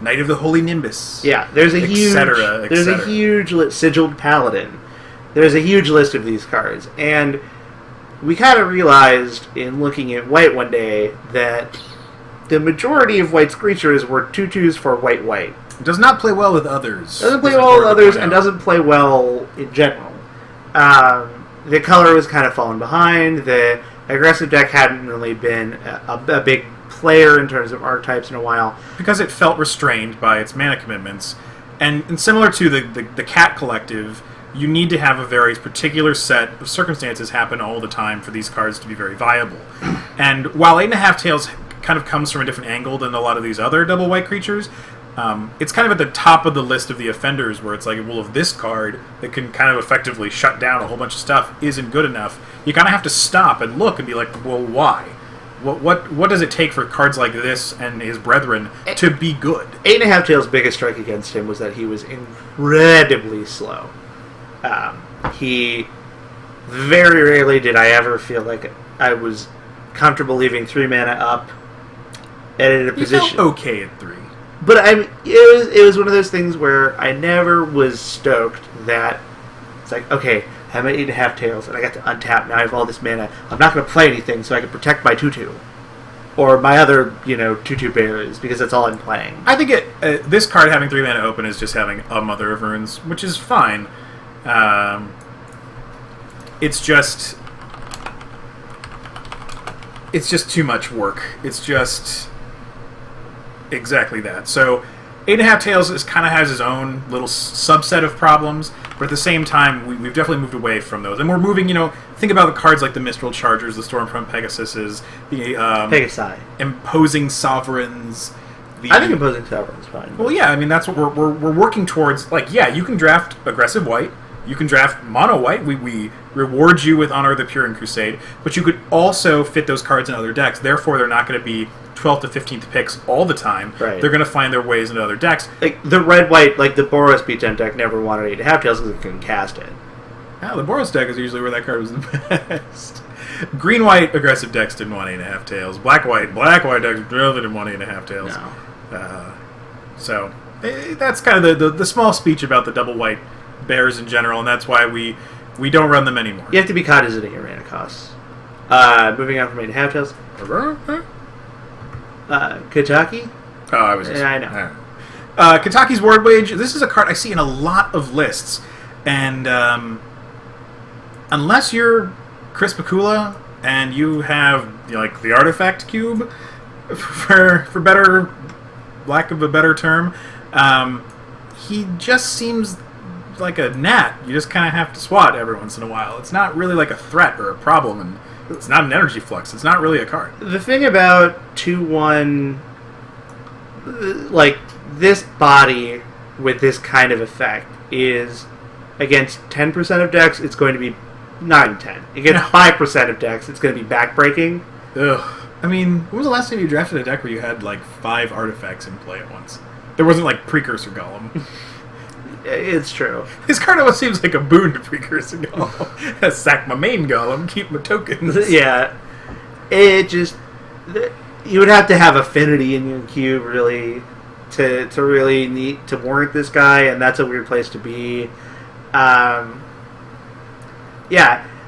A: Knight of the Holy Nimbus.
B: Yeah, there's a huge, Sigilled Paladin. There's a huge list of these cards, and we kind of realized in looking at white one day that the majority of white's creatures were 2/2s for white.
A: It does not play well with others.
B: Doesn't play well with others, and doesn't play well in general. The color was kind of falling behind. The aggressive deck hadn't really been a big player in terms of archetypes in a while,
A: because it felt restrained by its mana commitments, and similar to the Cat Collective, you need to have a very particular set of circumstances happen all the time for these cards to be very viable. And while 8.5 Tails kind of comes from a different angle than a lot of these other double white creatures, it's kind of at the top of the list of the offenders, where it's like, well, if this card that can kind of effectively shut down a whole bunch of stuff isn't good enough, you kind of have to stop and look and be like, well, why? What does it take for cards like this and his brethren to be good?
B: 8.5 Tails' biggest strike against him was that he was incredibly slow. He very rarely did I ever feel like I was comfortable leaving 3 mana up and in a position.
A: He felt okay at 3.
B: But it was one of those things where I never was stoked that it's like, okay, I have my 8.5 Tails, and I got to untap. Now I have all this mana. I'm not going to play anything, so I can protect my 2/2. Or my other, 2/2 bears, because that's all I'm playing.
A: I think this card having 3 mana open is just having a Mother of Runes, which is fine. It's just too much work. It's just exactly that. So 8.5 Tails kind of has his own little subset of problems, but at the same time, we've definitely moved away from those. And we're moving, think about the cards like the Mistral Chargers, the Stormfront Pegasuses, the
B: Pegasi.
A: Imposing Sovereigns.
B: I think Imposing Sovereign's fine.
A: Well, yeah, I mean, that's what we're working towards. Like, yeah, you can draft aggressive white, you can draft mono white, we reward you with Honor of the Pure and Crusade, but you could also fit those cards in other decks. Therefore, they're not going to be 12th to 15th picks all the time.
B: Right.
A: They're going to find their ways into other decks.
B: Like the red-white, like the Boros beatdown deck never wanted 8.5 Tails because it couldn't cast it.
A: Yeah, the Boros deck is usually where that card was the best. Green-white aggressive decks didn't want 8.5 Tails. Black-white decks really didn't want 8.5 Tails.
B: No.
A: So that's kind of the small speech about the double white bears in general, and that's why we don't run them anymore.
B: You have to be cognizant of your mana costs. Moving on from 8.5 Tails. Kataki?
A: Oh, I was
B: I know.
A: Kataki's Ward Wage. This is a card I see in a lot of lists, and unless you're Chris Pakula and you have the Artifact Cube, for better lack of a better term, he just seems like a gnat. You just kind of have to swat every once in a while. It's not really like a threat or a problem, and it's not an energy flux. It's not really a card.
B: The thing about 2/1, like this body with this kind of effect, is against 10% of decks, it's going to be 9-10. Against 5% of decks, it's going to be backbreaking.
A: Ugh. I mean, when was the last time you drafted a deck where you had 5 artifacts in play at once? There wasn't Precursor Golem.
B: It's true.
A: This card almost seems like a boon to Precursor Golem. Sack my main Golem, keep my tokens.
B: Yeah. It just... You would have to have affinity in your cube, really. to really need to warrant this guy, and that's a weird place to be. Yeah,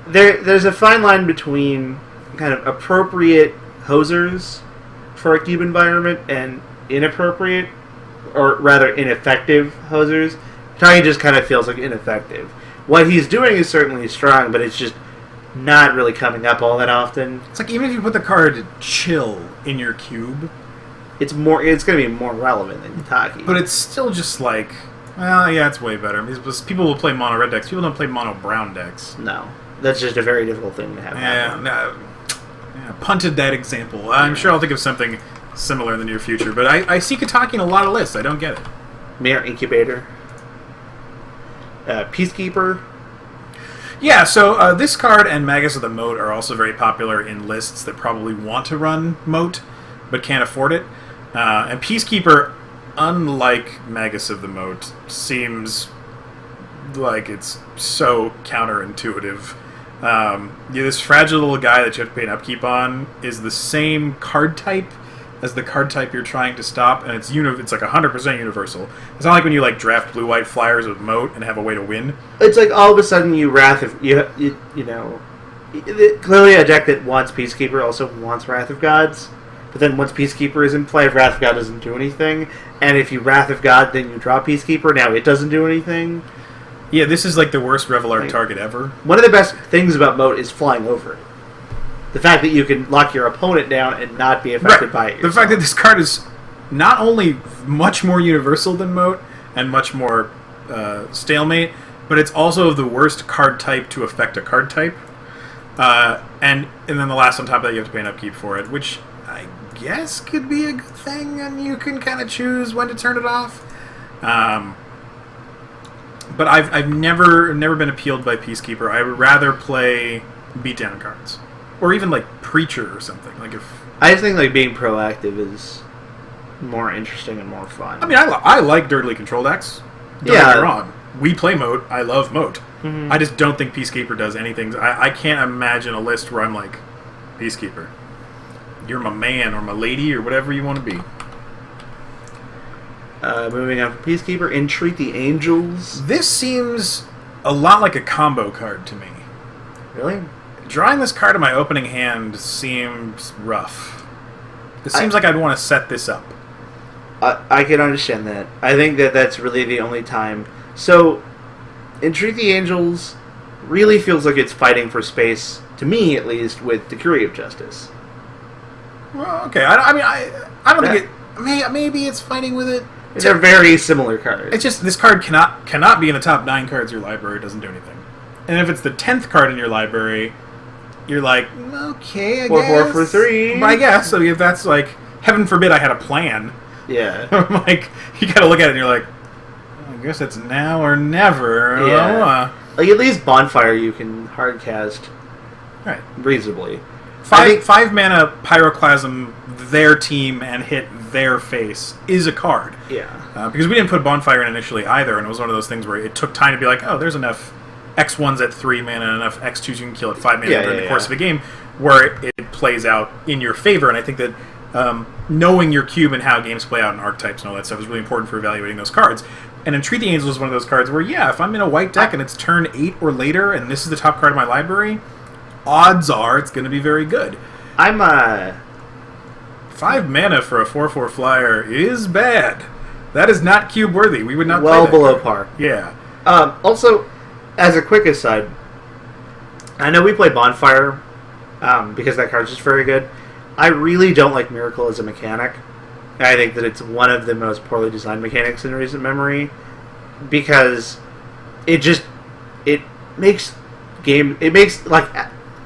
B: there's a fine line between kind of appropriate hosers for a cube environment and inappropriate, or rather ineffective hosers. Tiny just kind of feels like ineffective. What he's doing is certainly strong, but it's just not really coming up all that often.
A: It's like even if you put the card chill in your cube,
B: it's going to be more relevant than Yutaki.
A: but it's still just like, well, yeah, it's way better. People will play mono red decks. People don't play mono brown decks.
B: No, that's just a very difficult thing to have.
A: Yeah, punted that example. I'm sure I'll think of something similar in the near future, but I see Kataki in a lot of lists. I don't get it.
B: Mirror Incubator. Peacekeeper.
A: Yeah, so this card and Magus of the Moat are also very popular in lists that probably want to run Moat, but can't afford it. And Peacekeeper, unlike Magus of the Moat, seems like it's so counterintuitive. This fragile little guy that you have to pay an upkeep on is the same card type as the card type you're trying to stop, and it's like 100% universal. It's not like when you like draft blue-white flyers with Moat and have a way to win.
B: It's like all of a sudden you know, clearly a deck that wants Peacekeeper also wants Wrath of Gods, but then once Peacekeeper is in play, Wrath of God doesn't do anything, and if you Wrath of God, then you draw Peacekeeper, now it doesn't do anything.
A: Yeah, this is like the worst Reveillard target ever.
B: One of the best things about Moat is flying over it. The fact that you can lock your opponent down and not be affected by it yourself.
A: The fact that this card is not only much more universal than Moat and much more stalemate, but it's also the worst card type to affect a card type. And then the last on top of that, you have to pay an upkeep for it, which I guess could be a good thing, and you can kind of choose when to turn it off. But I've never been appealed by Peacekeeper. I would rather play beatdown cards. Or even like Preacher or something. Like if
B: I just think like being proactive is more interesting and more fun.
A: I mean, I like dirtily controlled decks. Don't get me wrong. We play Moat. I love Moat. Mm-hmm. I just don't think Peacekeeper does anything. I can't imagine a list where I'm like, Peacekeeper, you're my man or my lady or whatever you want to be.
B: Moving on from Peacekeeper, Entreat the Angels.
A: This seems a lot like a combo card to me.
B: Really?
A: Drawing this card in my opening hand seems rough. It seems like I'd want to set this up.
B: I can understand that. I think that's really the only time. So, Entreat the Angels really feels like it's fighting for space, to me at least, with Decree of Justice.
A: Well, okay. I don't think it... Maybe it's fighting with it.
B: They're very similar cards.
A: It's just this card cannot be in the top 9 cards of your library. It doesn't do anything. And if it's the 10th card in your library, you're like, okay, I guess.
B: 4 for 3.
A: I guess. So if that's like, heaven forbid I had a plan.
B: Yeah.
A: Like, you gotta look at it and you're like, I guess it's now or never.
B: Yeah. Like, at least Bonfire you can hard cast reasonably.
A: 5 mana Pyroclasm their team and hit their face is a card.
B: Yeah.
A: Because we didn't put Bonfire in initially either, and it was one of those things where it took time to be like, oh, there's enough X1s at 3 mana and enough X2s you can kill at 5 mana during the course of a game where it plays out in your favor. And I think that knowing your cube and how games play out and archetypes and all that stuff is really important for evaluating those cards. And Entreat the Angels is one of those cards where, if I'm in a white deck and it's turn 8 or later and this is the top card of my library, odds are it's going to be very good. 5 mana for a 4/4 flyer is bad. That is not cube worthy. We would not
B: well
A: play that
B: below
A: card.
B: par.
A: Yeah.
B: Also, as a quick aside, I know we play Bonfire because that card's just very good. I really don't like Miracle as a mechanic. I think that it's one of the most poorly designed mechanics in recent memory because it makes like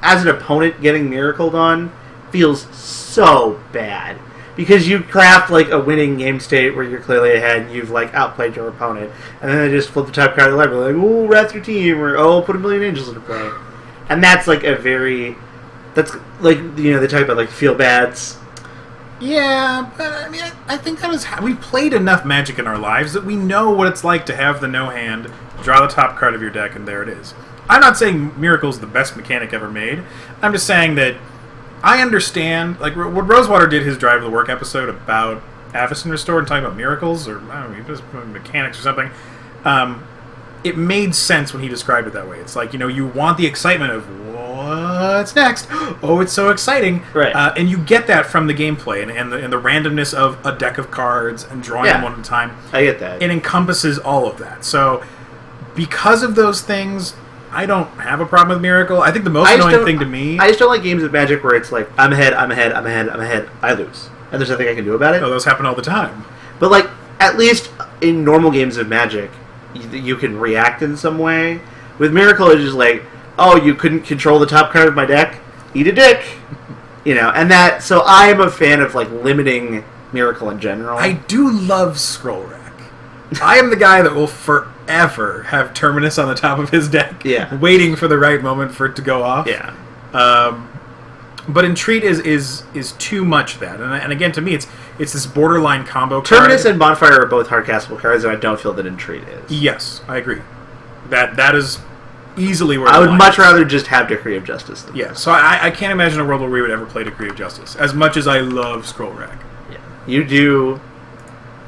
B: as an opponent getting miracled on feels so bad because you craft like a winning game state where you're clearly ahead and you've like outplayed your opponent, and then they just flip the top card of the library like, oh, wrath your team, or put a million angels into play, and that's like the type of like feel bads.
A: Yeah, but I mean, I think that was we've played enough Magic in our lives that we know what it's like to have the no hand, draw the top card of your deck, and there it is. I'm not saying Miracle's the best mechanic ever made. I'm just saying that I understand, like, when Rosewater did his Drive to the Work episode about Avacyn Restored and talking about miracles or I don't know, just mechanics or something, it made sense when he described it that way. It's like, you want the excitement of what's next. Oh, it's so exciting.
B: Right.
A: And you get that from the gameplay and the randomness of a deck of cards and drawing them one at a time.
B: I get that.
A: It encompasses all of that. So because of those things, I don't have a problem with Miracle. I think the most annoying thing to me...
B: I just don't like games of Magic where it's like, I'm ahead, I lose. And there's nothing I can do about it.
A: Oh, those happen all the time.
B: But, like, at least in normal games of Magic, you can react in some way. With Miracle, it's just like, oh, you couldn't control the top card of my deck? Eat a dick. And that... So I am a fan of, like, limiting Miracle in general.
A: I do love Scroll Rack. I am the guy that will forever have Terminus on the top of his deck, waiting for the right moment for it to go off.
B: Yeah.
A: But Entreat is too much of that, and again, to me, it's this borderline combo.
B: Terminus and Bonfire are both hardcastable cards, and I don't feel that Entreat is.
A: Yes, I agree. That is easily where
B: I would much rather just have Decree of Justice than
A: this. So I can't imagine a world where we would ever play Decree of Justice, as much as I love Scroll Rack.
B: Yeah, you do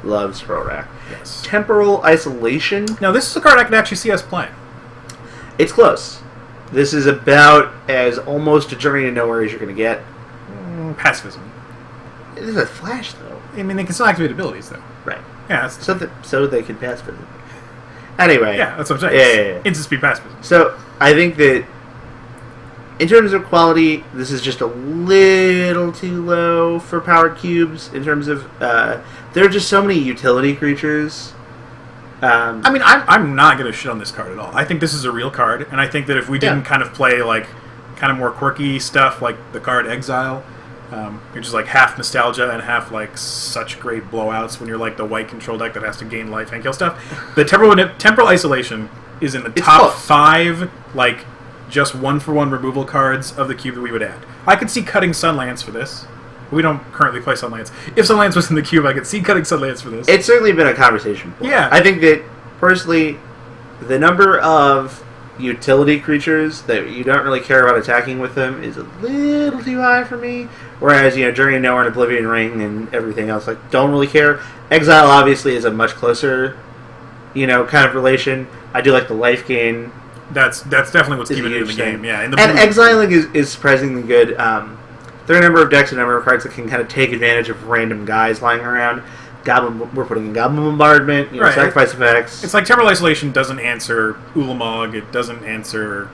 B: love Scroll Rack.
A: Yes.
B: Temporal Isolation.
A: Now, this is a card I can actually see us playing.
B: It's close. This is about as almost a Journey to Nowhere as you're going to get.
A: Pacifism.
B: It is a flash, though.
A: I mean, they can still activate abilities, though.
B: Right.
A: Yeah.
B: So they can pacifism. Anyway.
A: Yeah, that's what I'm saying. Yeah. Instant speed pacifism.
B: So, I think that in terms of quality, this is just a little too low for powered cubes in terms of... there are just so many utility creatures.
A: I mean, I'm not going to shit on this card at all. I think this is a real card, and I think that if we didn't kind of play, like, kind of more quirky stuff, like the card Exile, which is, like, half nostalgia and half, like, such great blowouts when you're, like, the white control deck that has to gain life and kill stuff. The Temporal Isolation is in the top 5, like, just one-for-one removal cards of the cube that we would add. I could see cutting Sunlance for this. We don't currently play Sunlance. If Sunlance was in the cube, I could see cutting Sunlance for this.
B: It's certainly been a conversation point.
A: Yeah.
B: I think that, personally, the number of utility creatures that you don't really care about attacking with them is a little too high for me. Whereas, Journey to Nowhere and Oblivion Ring and everything else, like, don't really care. Exile, obviously, is a much closer, kind of relation. I do like the life gain.
A: That's definitely what's keeping it in the game. Yeah,
B: and exiling is surprisingly good. There are a number of decks and a number of cards that can kind of take advantage of random guys lying around. We're putting in Goblin Bombardment, sacrifice effects.
A: It's like Temporal Isolation doesn't answer Ulamog. It doesn't answer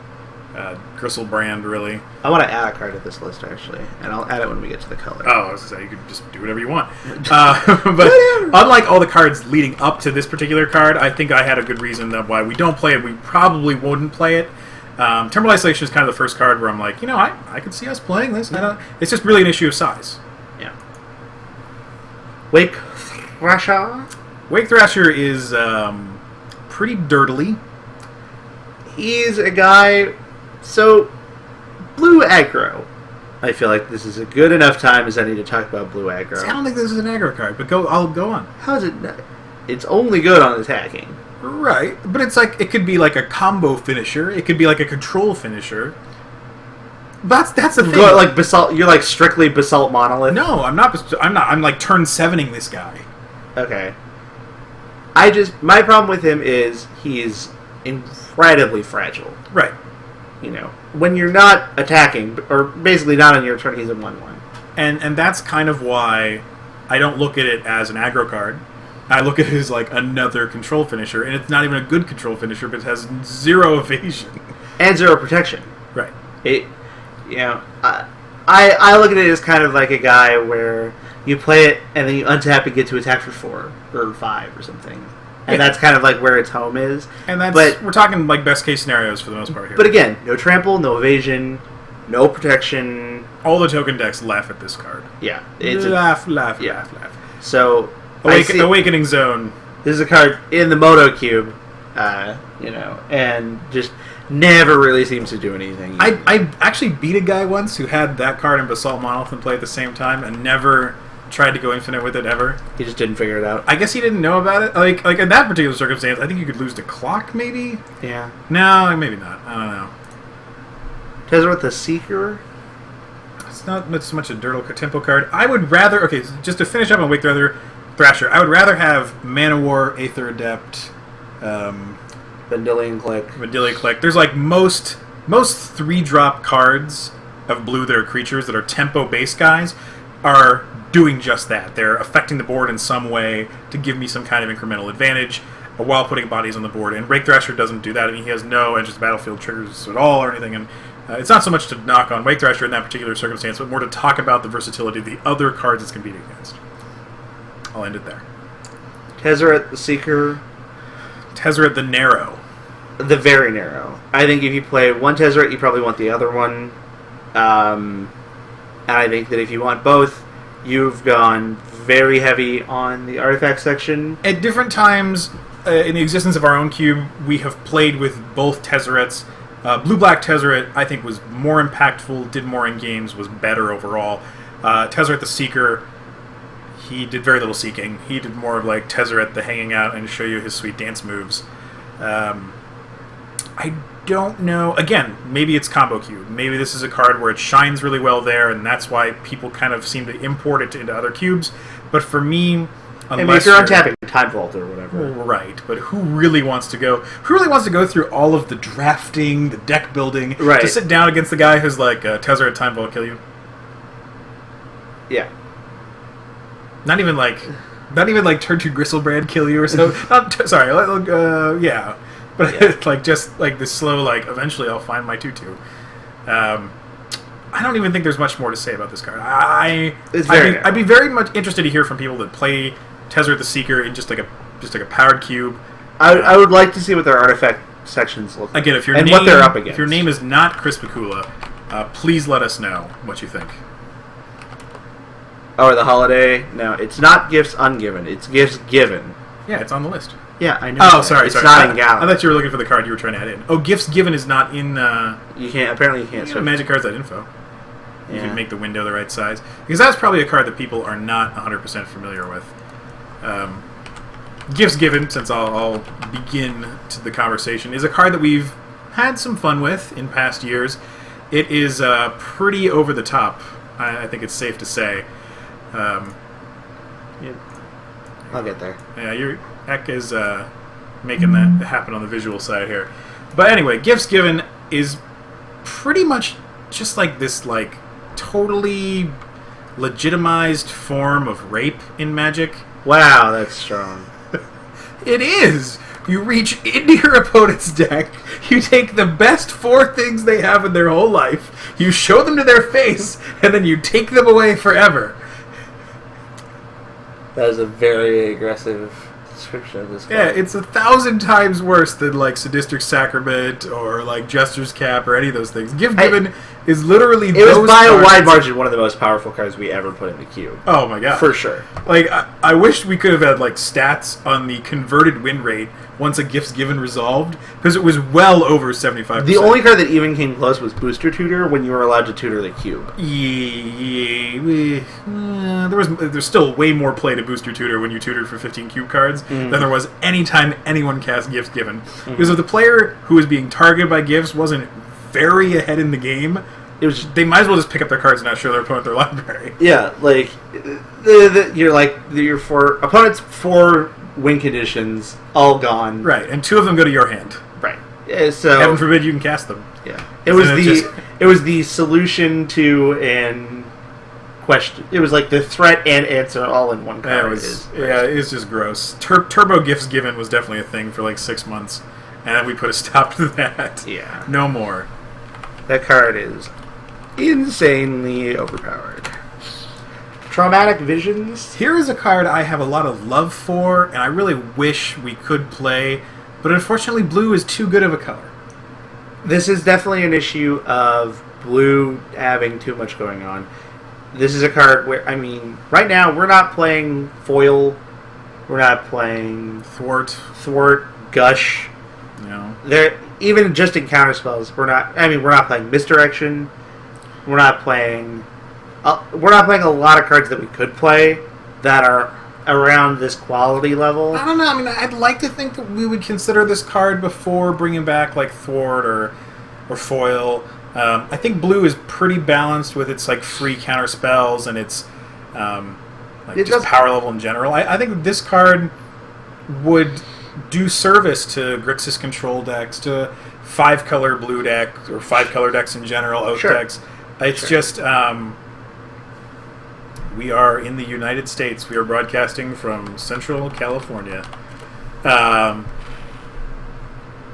A: Gristlebrand, really.
B: I want to add a card to this list, actually, and I'll add it when we get to the color.
A: Oh, I was going to say, you could just do whatever you want. But unlike all the cards leading up to this particular card, I think I had a good reason that why we don't play it. We probably wouldn't play it. Temporal Isolation is kind of the first card where I'm like, I could see us playing this. It's just really an issue of size.
B: Yeah. Wake Thrasher?
A: Wake Thrasher is pretty dirtily.
B: He's a guy... So, blue aggro. I feel like this is a good enough time as any to talk about blue aggro.
A: See, I don't think this is an aggro card, but I'll go on.
B: How is it not? It's only good on attacking.
A: Right, but it's like it could be like a combo finisher. It could be like a control finisher. That's the thing.
B: Like Basalt, you're like strictly Basalt Monolith.
A: No, I'm not. I'm like turn 7ing this guy.
B: Okay. My problem with him is he's incredibly fragile.
A: Right.
B: When you're not attacking, or basically not on your turn, he's a 1/1.
A: And that's kind of why I don't look at it as an aggro card. I look at it as like another control finisher, and it's not even a good control finisher, but it has 0 evasion
B: and 0 protection.
A: Right.
B: I look at it as kind of like a guy where you play it and then you untap and get to attack for 4 or 5 or something, and that's kind of like where its home is. And
A: we're talking like best case scenarios for the most part here.
B: But again, no trample, no evasion, no protection.
A: All the token decks laugh at this card.
B: Yeah,
A: it's laugh.
B: So.
A: Awakening Zone.
B: This is a card in the Moto Cube, and just never really seems to do anything.
A: I actually beat a guy once who had that card and Basalt Monolith and play at the same time and never tried to go infinite with it ever.
B: He just didn't figure it out.
A: I guess he didn't know about it. Like in that particular circumstance, I think you could lose to Clock, maybe?
B: Yeah.
A: No, maybe not. I don't know.
B: Tezzeret the Seeker?
A: It's not so much a Dirtle tempo card. I would rather... Okay, just to finish up on Wake Thrasher, Thrasher. I would rather have Manowar, Aether Adept,
B: Vendilion Click.
A: Vendilion Click. There's like most 3-drop cards of blue that are creatures that are tempo-based guys are doing just that. They're affecting the board in some way to give me some kind of incremental advantage while putting bodies on the board. And Wake Thrasher doesn't do that. I mean, he has no enters the battlefield triggers at all or anything. And it's not so much to knock on Wake Thrasher in that particular circumstance, but more to talk about the versatility of the other cards it's competing against. I'll end it there.
B: Tezzeret the Seeker.
A: Tezzeret the Narrow.
B: The very narrow. I think if you play one Tezzeret, you probably want the other one. And I think that if you want both, you've gone very heavy on the artifact section.
A: At different times in the existence of our own cube, we have played with both Tezzerets. Blue-Black Tezzeret, I think, was more impactful, did more in games, was better overall. Tezzeret the Seeker, he did very little seeking. He did more of like Tezzeret the hanging out and show you his sweet dance moves. I don't know. Again, maybe it's Combo Cube. Maybe this is a card where it shines really well there, and that's why people kind of seem to import it into other cubes. But for me,
B: unless you're untapping Time Vault or whatever,
A: right? But who really wants to go? Who really wants to go through all of the drafting, the deck building,
B: right,
A: to sit down against the guy who's like Tezzeret Time Vault kill you?
B: Yeah.
A: Not even like turn 2 Gristlebrand kill you or so. Sorry, yeah. But
B: yeah.
A: like just like this slow, like eventually I'll find my 2/2. I don't even think there's much more to say about this card. I'd be very much interested to hear from people that play Tezzeret the Seeker in just like a powered cube.
B: I would like to see what their artifact sections look like.
A: Again, if
B: what they're up against.
A: If your name is not Chris Pakula, please let us know what you think.
B: Oh, the holiday? No, it's not gifts ungiven. It's gifts given.
A: Yeah, it's on the list.
B: Yeah, I know.
A: Oh,
B: that.
A: sorry.
B: It's not in Gala.
A: I thought you were looking for the card you were trying to add in. Oh, gifts given is not in.
B: You can't. Apparently, you can't.
A: Magic cards that info. You can make the window the right size, because that's probably a card that people are not 100% familiar with. Gifts given, since I'll begin to the conversation, is a card that we've had some fun with in past years. It is pretty over the top. I think it's safe to say.
B: I'll get there.
A: Yeah, Eck is making that happen on the visual side here. But anyway, Gifts Given is pretty much just like this, like, totally legitimized form of rape in Magic.
B: Wow, that's strong.
A: It is! You reach into your opponent's deck, you take the best 4 things they have in their whole life, you show them to their face, and then you take them away forever.
B: That is a very aggressive description of this card.
A: Yeah, it's 1,000 times worse than like Sadistic Sacrament or like Jester's Cap or any of those things. Gift Given is literally
B: It was by a wide margin one of the most powerful cards we ever put in the queue.
A: Oh my god.
B: For sure.
A: Like, I wish we could have had like stats on the converted win rate once a Gifts Given resolved, because it was well over 75%.
B: The only card that even came close was Booster Tutor, when you were allowed to tutor the cube.
A: There's still way more play to Booster Tutor when you tutored for 15 cube cards than there was any time anyone cast Gifts Given. Because if the player who was being targeted by gifts wasn't very ahead in the game, they might as well just pick up their cards and not show their opponent their library.
B: Yeah, like your 4 opponents' 4 win conditions all gone.
A: Right, and 2 of them go to your hand.
B: Right. Yeah, so
A: heaven forbid you can cast them.
B: Yeah. It was the solution to an question. It was like the threat and answer all in one card.
A: It's just gross. Turbo Gifts Given was definitely a thing for like 6 months, and then we put a stop to that.
B: Yeah.
A: No more.
B: That card is insanely overpowered. Traumatic Visions.
A: Here is a card I have a lot of love for, and I really wish we could play, but unfortunately blue is too good of a color.
B: This is definitely an issue of blue having too much going on. This is a card where, I mean, right now we're not playing Foil, we're not playing
A: Thwart,
B: Gush.
A: No.
B: Even just in counter spells, we're not playing Misdirection. We're not playing a lot of cards that we could play that are around this quality level.
A: I don't know. I mean, I'd like to think that we would consider this card before bringing back like Thwart or Foil. I think blue is pretty balanced with its like free counter spells and its like just power level in general. I think this card would do service to Grixis control decks, to 5-color blue deck, or 5-color decks in general, oath decks. It's just, we are in the United States. We are broadcasting from Central California.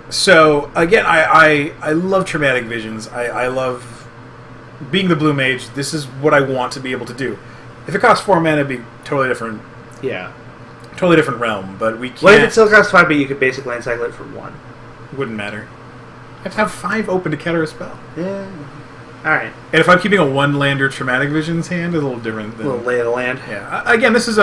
A: So, again, I love Traumatic Visions. I love being the blue mage. This is what I want to be able to do. If it costs 4 mana, it'd be totally different.
B: Yeah.
A: Totally different realm, but we can't...
B: What if it still costs 5, but you could basically land cycle it for 1?
A: Wouldn't matter. I have to have 5 open to counter a spell.
B: Yeah. Alright.
A: And if I'm keeping a 1-lander Traumatic Visions hand, it's a little different than...
B: A little lay of the land.
A: Yeah. Again, this is,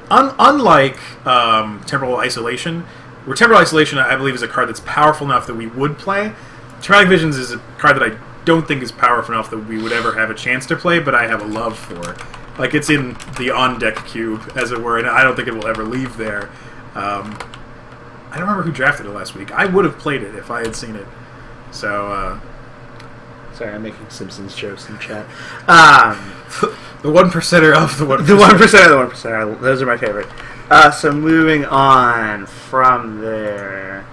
A: unlike Temporal Isolation, where Temporal Isolation, I believe, is a card that's powerful enough that we would play. Traumatic Visions is a card that I don't think is powerful enough that we would ever have a chance to play, but I have a love for. Like, it's in the on-deck cube, as it were, and I don't think it will ever leave there. I don't remember who drafted it last week. I would have played it if I had seen it. So,
B: Sorry, I'm making Simpsons jokes in chat.
A: the 1%er of the 1%.
B: The 1% of the 1%. Those are my favorite. So moving on from there.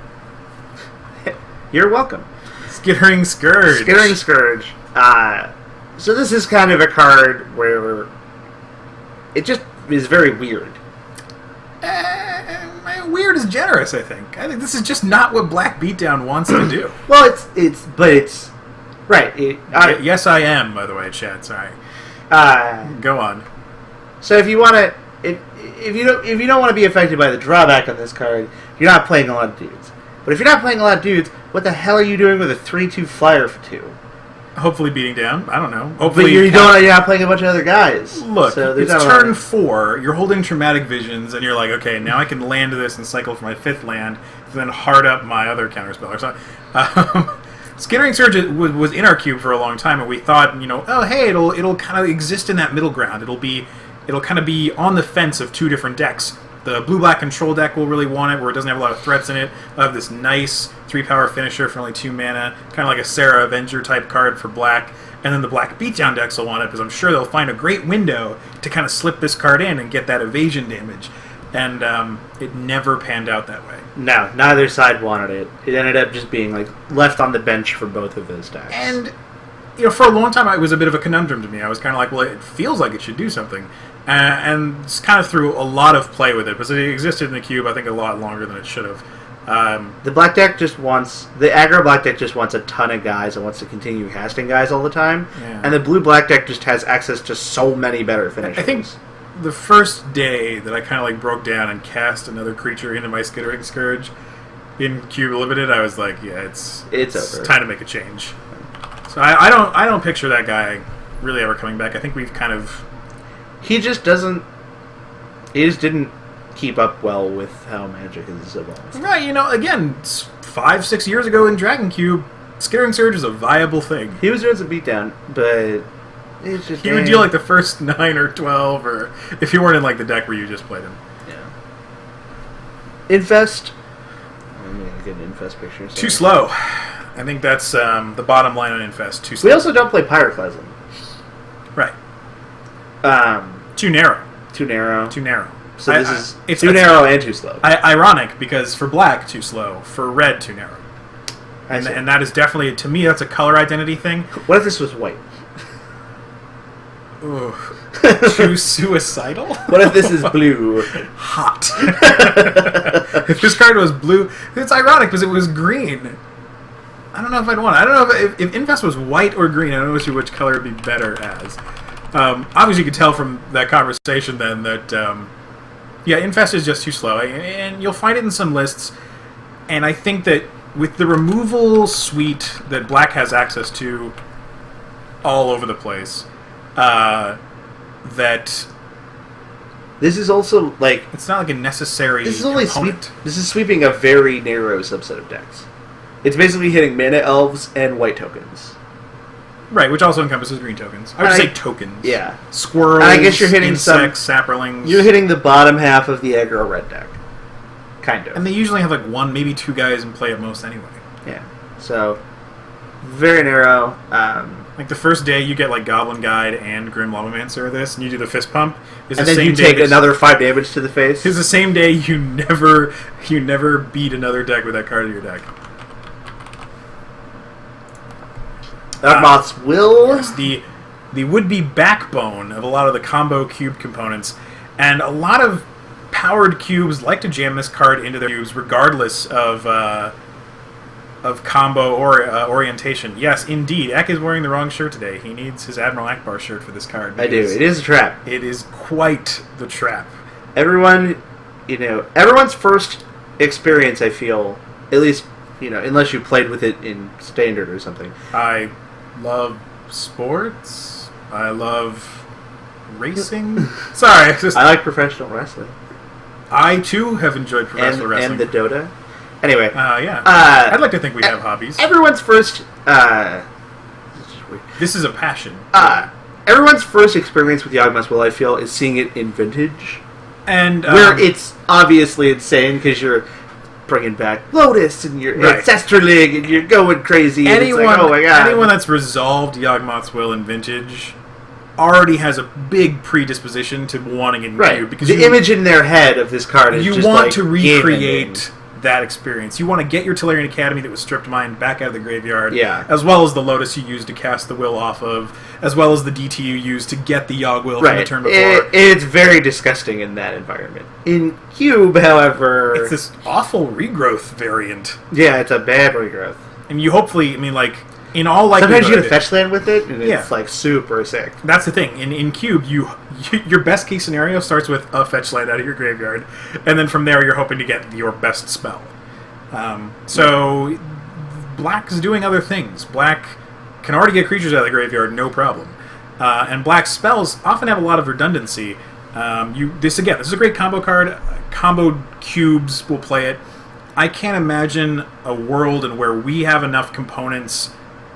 B: You're welcome.
A: Skittering Scourge.
B: Skittering Scourge. So this is kind of a card where it just is very weird.
A: Weird is generous, I think. I think this is just not what Black Beatdown wants to do.
B: Well, it's right.
A: Yes, I am. By the way, Chad. Sorry. Go on.
B: So if you want to, if you don't want to be affected by the drawback on this card, you're not playing a lot of dudes. But if you're not playing a lot of dudes, what the hell are you doing with a 3/2 flyer for 2?
A: Hopefully beating down. I don't know. Hopefully
B: but you're not playing a bunch of other guys.
A: Look,
B: so
A: it's turn 4. You're holding Traumatic Visions, and you're like, okay, now I can land this and cycle for my 5th land, and then hard up my other counterspell. So, Skittering Surge was in our cube for a long time, and we thought, oh hey, it'll kind of exist in that middle ground. It'll kind of be on the fence of 2 different decks. The blue-black control deck will really want it, where it doesn't have a lot of threats in it. It'll have this nice 3-power finisher for only 2 mana, kind of like a Sarah Avenger type card for black. And then the black beatdown decks will want it, because I'm sure they'll find a great window to kind of slip this card in and get that evasion damage. And it never panned out that way.
B: No, neither side wanted it. It ended up just being like left on the bench for both of those decks.
A: And for a long time, it was a bit of a conundrum to me. I was kind of like, well, it feels like it should do something. And it's kind of threw a lot of play with it, because it existed in the cube, I think, a lot longer than it should have.
B: The black deck the aggro black deck just wants a ton of guys and wants to continue casting guys all the time.
A: Yeah.
B: And the blue-black deck just has access to so many better finishers.
A: I think the first day that I kind of broke down and cast another creature into my Skittering Scourge in Cube Limited, I was like, yeah, it's
B: over.
A: Time to make a change. So I don't picture that guy really ever coming back. I think we've kind of...
B: He just didn't keep up well with how Magic has evolved.
A: Right, again, 5-6 years ago in Dragon Cube, Skittering Surge is a viable thing.
B: He was doing some beatdown, but it's just...
A: He would deal the first 9 or 12, or if you weren't in the deck where you just played him.
B: Yeah. Infest. I'm going to get an Infest picture. Sorry.
A: Too slow. I think that's the bottom line on Infest. Too slow.
B: We also don't play Pyroclasm.
A: Right. Too narrow.
B: Too narrow.
A: Too narrow.
B: So it's too narrow and too slow.
A: Ironic, because for black, too slow. For red, too narrow. And that is definitely, to me, that's a color identity thing.
B: What if this was white?
A: Ooh. Too suicidal?
B: What if this is blue?
A: Hot. If this card was blue, it's ironic because it was green. I don't know if I'd want it. I don't know if Infest was white or green. I don't know which color would be better as. Obviously, you could tell from that conversation then that, Infest is just too slow. And you'll find it in some lists. And I think that with the removal suite that Black has access to all over the place, that...
B: This is also,
A: it's not a necessary component.
B: This is sweeping a very narrow subset of decks. It's basically hitting mana elves and white tokens.
A: Right, which also encompasses green tokens. I would say tokens.
B: Yeah.
A: Squirrels,
B: and I guess you're hitting
A: insects, sapperlings.
B: You're hitting the bottom half of the aggro red deck. Kind of.
A: And they usually have 1, maybe 2 guys in play at most anyway.
B: Yeah. So, very narrow.
A: Like the first day you get like Goblin Guide and Grim Lavamancer of this, and you do the fist pump.
B: And then you take another 5 damage to the face.
A: It's the same day you never beat another deck with that card in your deck.
B: Yawgmoth's Will.
A: Yes, the would-be backbone of a lot of the combo cube components, and a lot of powered cubes like to jam this card into their cubes regardless of combo or orientation. Yes, indeed. Eck is wearing the wrong shirt today. He needs his Admiral Akbar shirt for this card.
B: I do. It is a trap.
A: It is quite the trap.
B: Everyone's first experience, I feel, at least, unless you played with it in Standard or something.
A: I love sports. I love racing. Sorry.
B: I like professional wrestling.
A: I, too, have enjoyed professional wrestling.
B: And the Dota. Anyway.
A: Yeah. I'd like to think we have hobbies.
B: Everyone's first...
A: this is a passion.
B: Everyone's first experience with Yawgmoth's Will, I feel, is seeing it in Vintage.
A: And
B: where it's obviously insane because you're bringing back Lotus and you're Ancestraling and you're going crazy.
A: Anyone,
B: and it's like, oh my god.
A: Anyone that's resolved Yawgmoth's Will in Vintage already has a big predisposition to wanting it in Cube. Because
B: the image in their head of this card is
A: you want to recreate that experience. You want to get your Tellurian Academy that was stripped mine back out of the graveyard, as well as the Lotus you used to cast the Will off of, as well as the DT you used to get the Yawg Will from the turn before.
B: It's very disgusting in that environment. In Cube, however...
A: It's this awful regrowth variant.
B: Yeah, it's a bad regrowth.
A: And you hopefully, in all likelihood...
B: Sometimes you get a fetch land with it, and it's like super sick.
A: That's the thing. In Cube, your best case scenario starts with a fetch land out of your graveyard, and then from there you're hoping to get your best spell. So Black is doing other things. Black can already get creatures out of the graveyard, no problem. And Black spells often have a lot of redundancy. This is a great combo card. Combo cubes will play it. I can't imagine a world in where we have enough components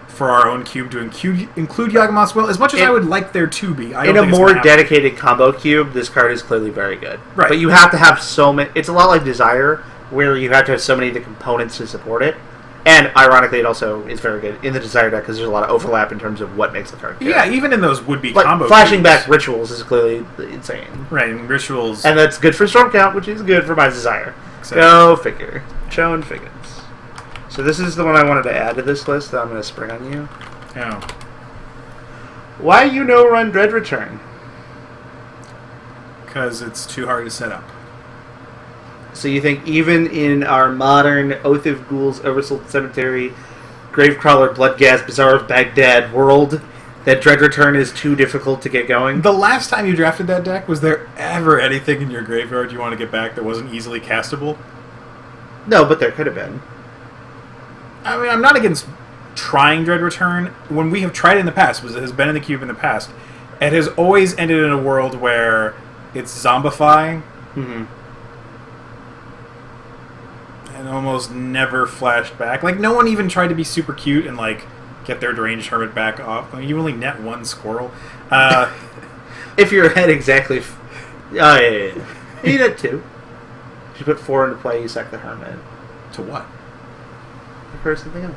A: for our own cube to include Yawgmoth's Will, as much as I would like there to be.
B: In a more dedicated combo cube, this card is clearly very good.
A: Right.
B: But you have to have so many... It's a lot like Desire, where you have to have so many of the components to support it. And, ironically, it also is very good in the Desire deck, because there's a lot of overlap in terms of what makes the card good.
A: Yeah, even in those would-be combo
B: flashing back Rituals is clearly insane.
A: Right, and Rituals...
B: And that's good for Storm Count, which is good for my Desire. Exactly. Go figure. Shown figures. So this is the one I wanted to add to this list that I'm going to spring on you.
A: Oh.
B: Why you no-run Dread Return?
A: Because it's too hard to set up.
B: So you think even in our modern Oath of Ghouls, Oversold Cemetery, Gravecrawler, Bloodghast, Bazaar of Baghdad world, that Dread Return is too difficult to get going?
A: The last time you drafted that deck, was there ever anything in your graveyard you want to get back that wasn't easily castable?
B: No, but there could have been.
A: I'm not against trying Dread Return. When we have tried it in the past, it has been in the cube in the past, it has always ended in a world where it's zombify and almost never flashed back. Like, no one even tried to be super cute and, get their Deranged Hermit back off. You only net one squirrel.
B: If your head exactly... You net two. If you put 4 into play, you sack the Hermit.
A: To what?
B: For something else.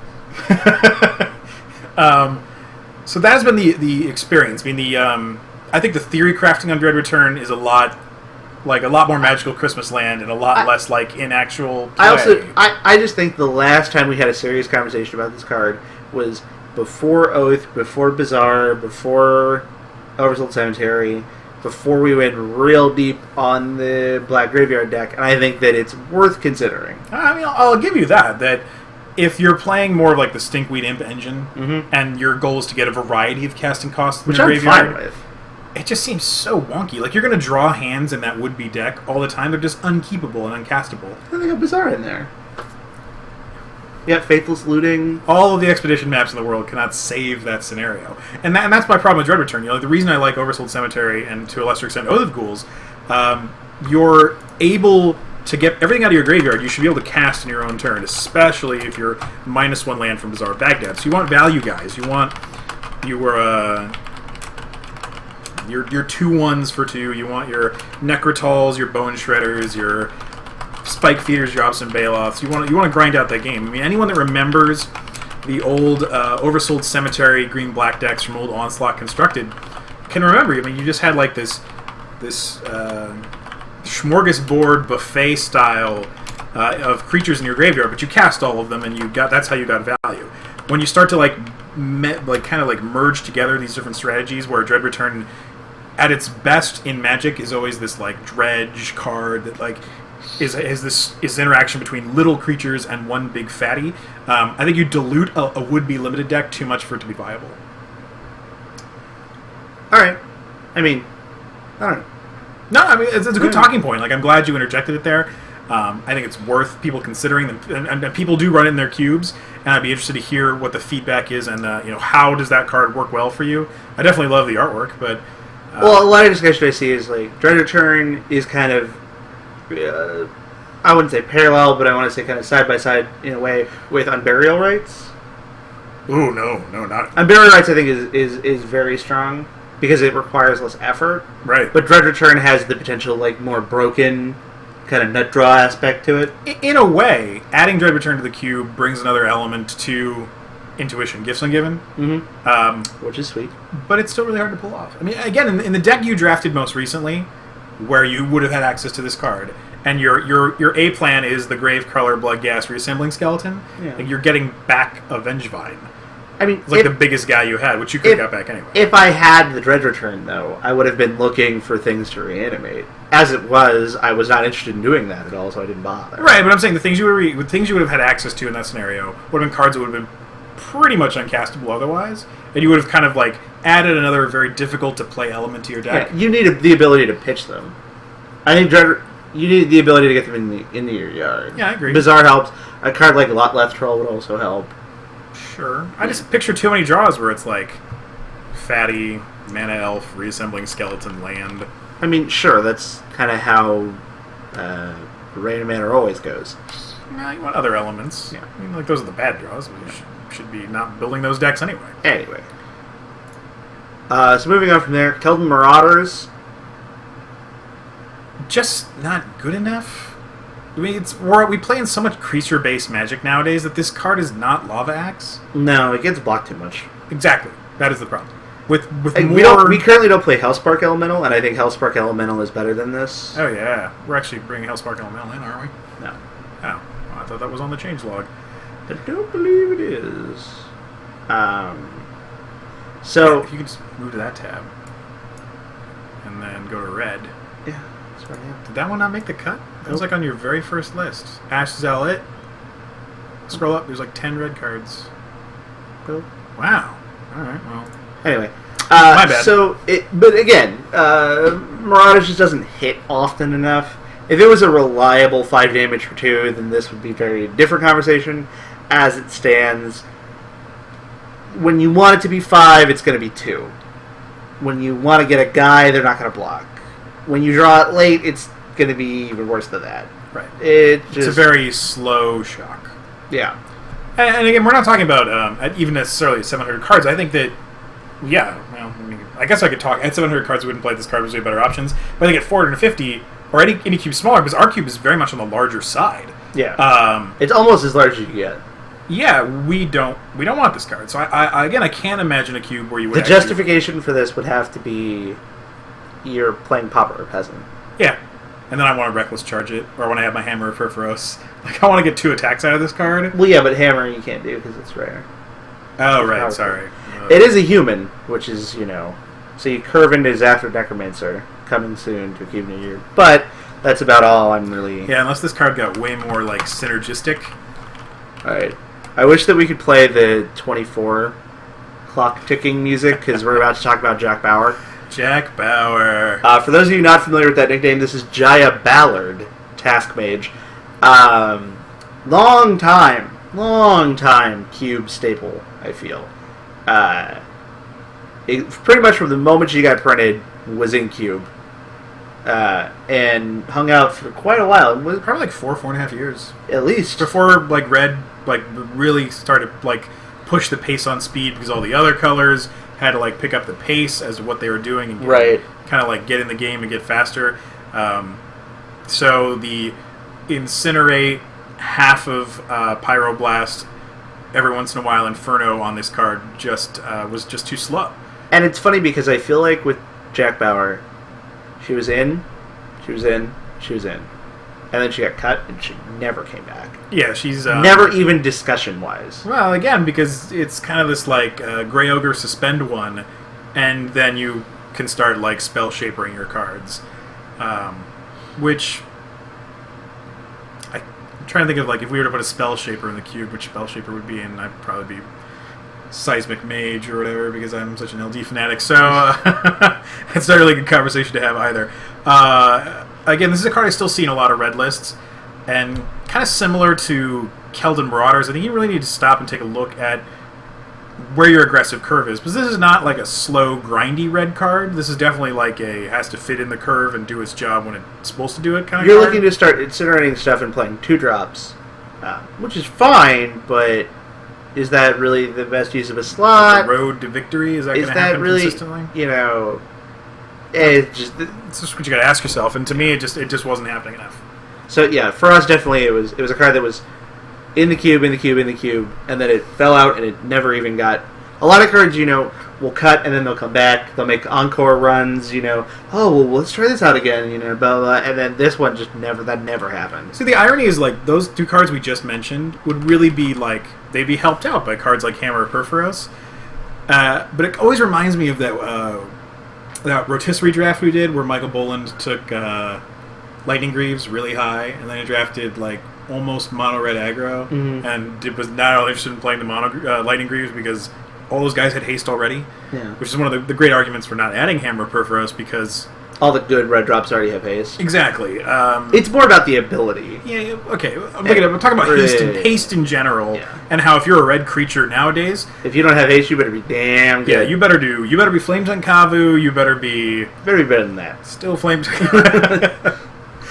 A: So that has been the experience. I think the theory crafting on Dread Return is a lot more Magical Christmas Land and a lot less in actual play.
B: I just think the last time we had a serious conversation about this card was before Oath, before Bazaar, before Oversold Cemetery, before we went real deep on the Black Graveyard deck, and I think that it's worth considering.
A: I'll give you that if you're playing more of the Stinkweed Imp engine, and your goal is to get a variety of casting costs in the graveyard,
B: I'm fine with.
A: It just seems so wonky. You're going to draw hands in that would-be deck all the time. They're just unkeepable and uncastable.
B: And they got Bazaar in there. Yeah, Faithless Looting.
A: All of the Expedition maps in the world cannot save that scenario. And that's my problem with Dread Return. The reason I like Oversold Cemetery and, to a lesser extent, Oath of Ghouls, you're able to get everything out of your graveyard. You should be able to cast in your own turn, especially if you're -1 land from Bazaar of Baghdad. So you want value guys. Your 2/1s for 2. You want your Necrotals, your Bone Shredders, your Spike Feeders, Drops, and Bailoffs. You want to grind out that game. Anyone that remembers the old oversold cemetery green-black decks from old Onslaught Constructed can remember. I mean, you just had like this smorgasbord buffet style of creatures in your graveyard, but you cast all of them, and that's how you got value. When you start to kind of merge together these different strategies, where Dread Return at its best in Magic is always this like dredge card that like is this interaction between little creatures and one big fatty. I think you dilute a would-be limited deck too much for it to be viable.
B: All right. I mean, I don't know.
A: No, I mean it's a good talking point. Like, I'm glad you interjected it there. I think it's worth people considering them, and people do run it in their cubes. And I'd be interested to hear what the feedback is, and how does that card work well for you. I definitely love the artwork, but
B: well, a lot of discussion I see is like Dread Return is kind of I wouldn't say parallel, but I want to say kind of side by side in a way with Unburial Rites.
A: Ooh, no, not
B: Unburial Rites. I think is very strong because it requires less effort.
A: Right.
B: But Dread Return has the potential like more broken kind of nut draw aspect to it.
A: In a way, adding Dread Return to the cube brings another element to Intuition, Gifts Ungiven.
B: Which is sweet.
A: But it's still really hard to pull off. I mean, again, in the deck you drafted most recently, where you would have had access to this card, and your A plan is the Gravecaller Bloodghast Reassembling Skeleton, like you're getting back a Vengevine.
B: I mean,
A: it's like the biggest guy you had, which you could have got back anyway.
B: If I had the Dread Return, though, I would have been looking for things to reanimate. As it was, I was not interested in doing that at all, so I didn't bother.
A: Right, but I'm saying the things you would have had access to in that scenario would have been cards that would have been pretty much uncastable otherwise, and you would have kind of like added another very difficult to play element to your deck.
B: Yeah, you need the ability to pitch them. I think you need the ability to get them into your yard.
A: Yeah, I agree.
B: Bizarre helps. A card like Lot Left Troll would also help.
A: Sure. I just picture too many draws where it's like fatty, mana elf, reassembling skeleton, land.
B: I mean, sure, that's kind of how Rain of Mana always goes.
A: Nah, you want other elements. Yeah. I mean, like, those are the bad draws. We should be not building those decks anyway.
B: Anyway. So moving on from there, Keldon Marauders.
A: Just not good enough. I mean, we play in so much creature-based Magic nowadays that this card is not Lava Axe.
B: No, it gets blocked too much.
A: Exactly. That is the problem. With
B: we currently don't play Hellspark Elemental, and I think Hellspark Elemental is better than this.
A: Oh yeah, we're actually bringing Hellspark Elemental in, aren't we?
B: No.
A: Oh, well, I thought that was on the changelog.
B: I don't believe it is. So
A: if you could just move to that tab, and then go to red.
B: Yeah, that's right.
A: Did that one not make the cut? That was like on your very first list. Ash Zealot. Scroll up. There's like 10 red cards.
B: Nope.
A: Wow. All right. Well.
B: Anyway.
A: My bad.
B: But again, Marauders just doesn't hit often enough. If it was a reliable 5 damage for 2, then this would be a very different conversation. As it stands, when you want it to be 5, it's going to be 2. When you want to get a guy, they're not going to block. When you draw it late, it's going to be even worse than that.
A: Right.
B: It's
A: a very slow shock.
B: Yeah.
A: And again, we're not talking about even necessarily 700 cards. I think that, yeah, well, I guess I could talk. At 700 cards, we wouldn't play this card. There's way better options. But I think at 450, or any cube smaller, because our cube is very much on the larger side.
B: Yeah. It's almost as large as you get.
A: Yeah, we don't want this card. So I can't imagine a cube where you would.
B: The justification for this would have to be you're playing Pauper or Peasant.
A: Yeah. And then I want to reckless charge it, or I want to have my Hammer of Furfuros. Like, I want to get 2 attacks out of this card.
B: Well, yeah, but Hammer you can't do because it's rare.
A: Oh, right, sorry.
B: It is a human, which is, so you curve into Zafir Necromancer, coming soon to Cube New Year. But that's about all I'm really...
A: Yeah, unless this card got way more, like, synergistic.
B: Alright. I wish that we could play the 24 clock ticking music, because we're about to talk about Jack Bauer.
A: Jack Bauer.
B: For those of you not familiar with that nickname, this is Jaya Ballard, Task Mage. Long time Cube staple, I feel. It, pretty much from the moment she got printed, was in Cube. And hung out for quite a while. It was
A: probably like 4.5 years.
B: At least.
A: Before, like, Red, like, really started, like, push the pace on speed because all the other colors had to like pick up the pace as to what they were doing and kind of like get in the game and get faster. So the Incinerate, half of Pyroblast, every once in a while Inferno on this card just was just too slow.
B: And it's funny because I feel like with Jack Bauer, she was in, and then she got cut, and she never came back.
A: Yeah, she's
B: never even discussion-wise.
A: Well, again, because it's kind of this like Grey Ogre suspend one, and then you can start like spell shapering your cards, which I'm trying to think of like if we were to put a spell shaper in the cube, which spell shaper would be, and I'd probably be Seismic Mage or whatever because I'm such an LD fanatic. So it's not really a good conversation to have either. Again, this is a card I still see in a lot of red lists, and kind of similar to Keldon Marauders. I think you really need to stop and take a look at where your aggressive curve is, because this is not like a slow, grindy red card. This is definitely like a has to fit in the curve and do its job when it's supposed to do it kind of
B: You're
A: card.
B: looking to start incinerating stuff and playing 2-drops, which is fine, but is that really the best use of a slot?
A: The road to victory, is that going to happen
B: really,
A: consistently?
B: It's just
A: what you got to ask yourself, and to me, it just wasn't happening enough.
B: So yeah, for us, definitely it was a card that was in the cube, and then it fell out, and it never even got. A lot of cards, will cut and then they'll come back. They'll make encore runs. Oh well, let's try this out again. Blah blah. And then this one just never happened.
A: See, the irony is like those two cards we just mentioned would really be like they'd be helped out by cards like Hammer or Perforos. But it always reminds me of that rotisserie draft we did where Michael Boland took Lightning Greaves really high, and then he drafted like almost mono red aggro, and it was not only interested in playing the mono Lightning Greaves because all those guys had haste already, which is one of the great arguments for not adding Hammer Perforos because
B: all the good red drops already have haste.
A: Exactly.
B: It's more about the ability.
A: Yeah. Okay. I'm talking about haste in general, and how if you're a red creature nowadays,
B: if you don't have haste, you better be damn good.
A: Yeah, you better be Flames on Kavu. You better be
B: better than that.
A: Still Flames.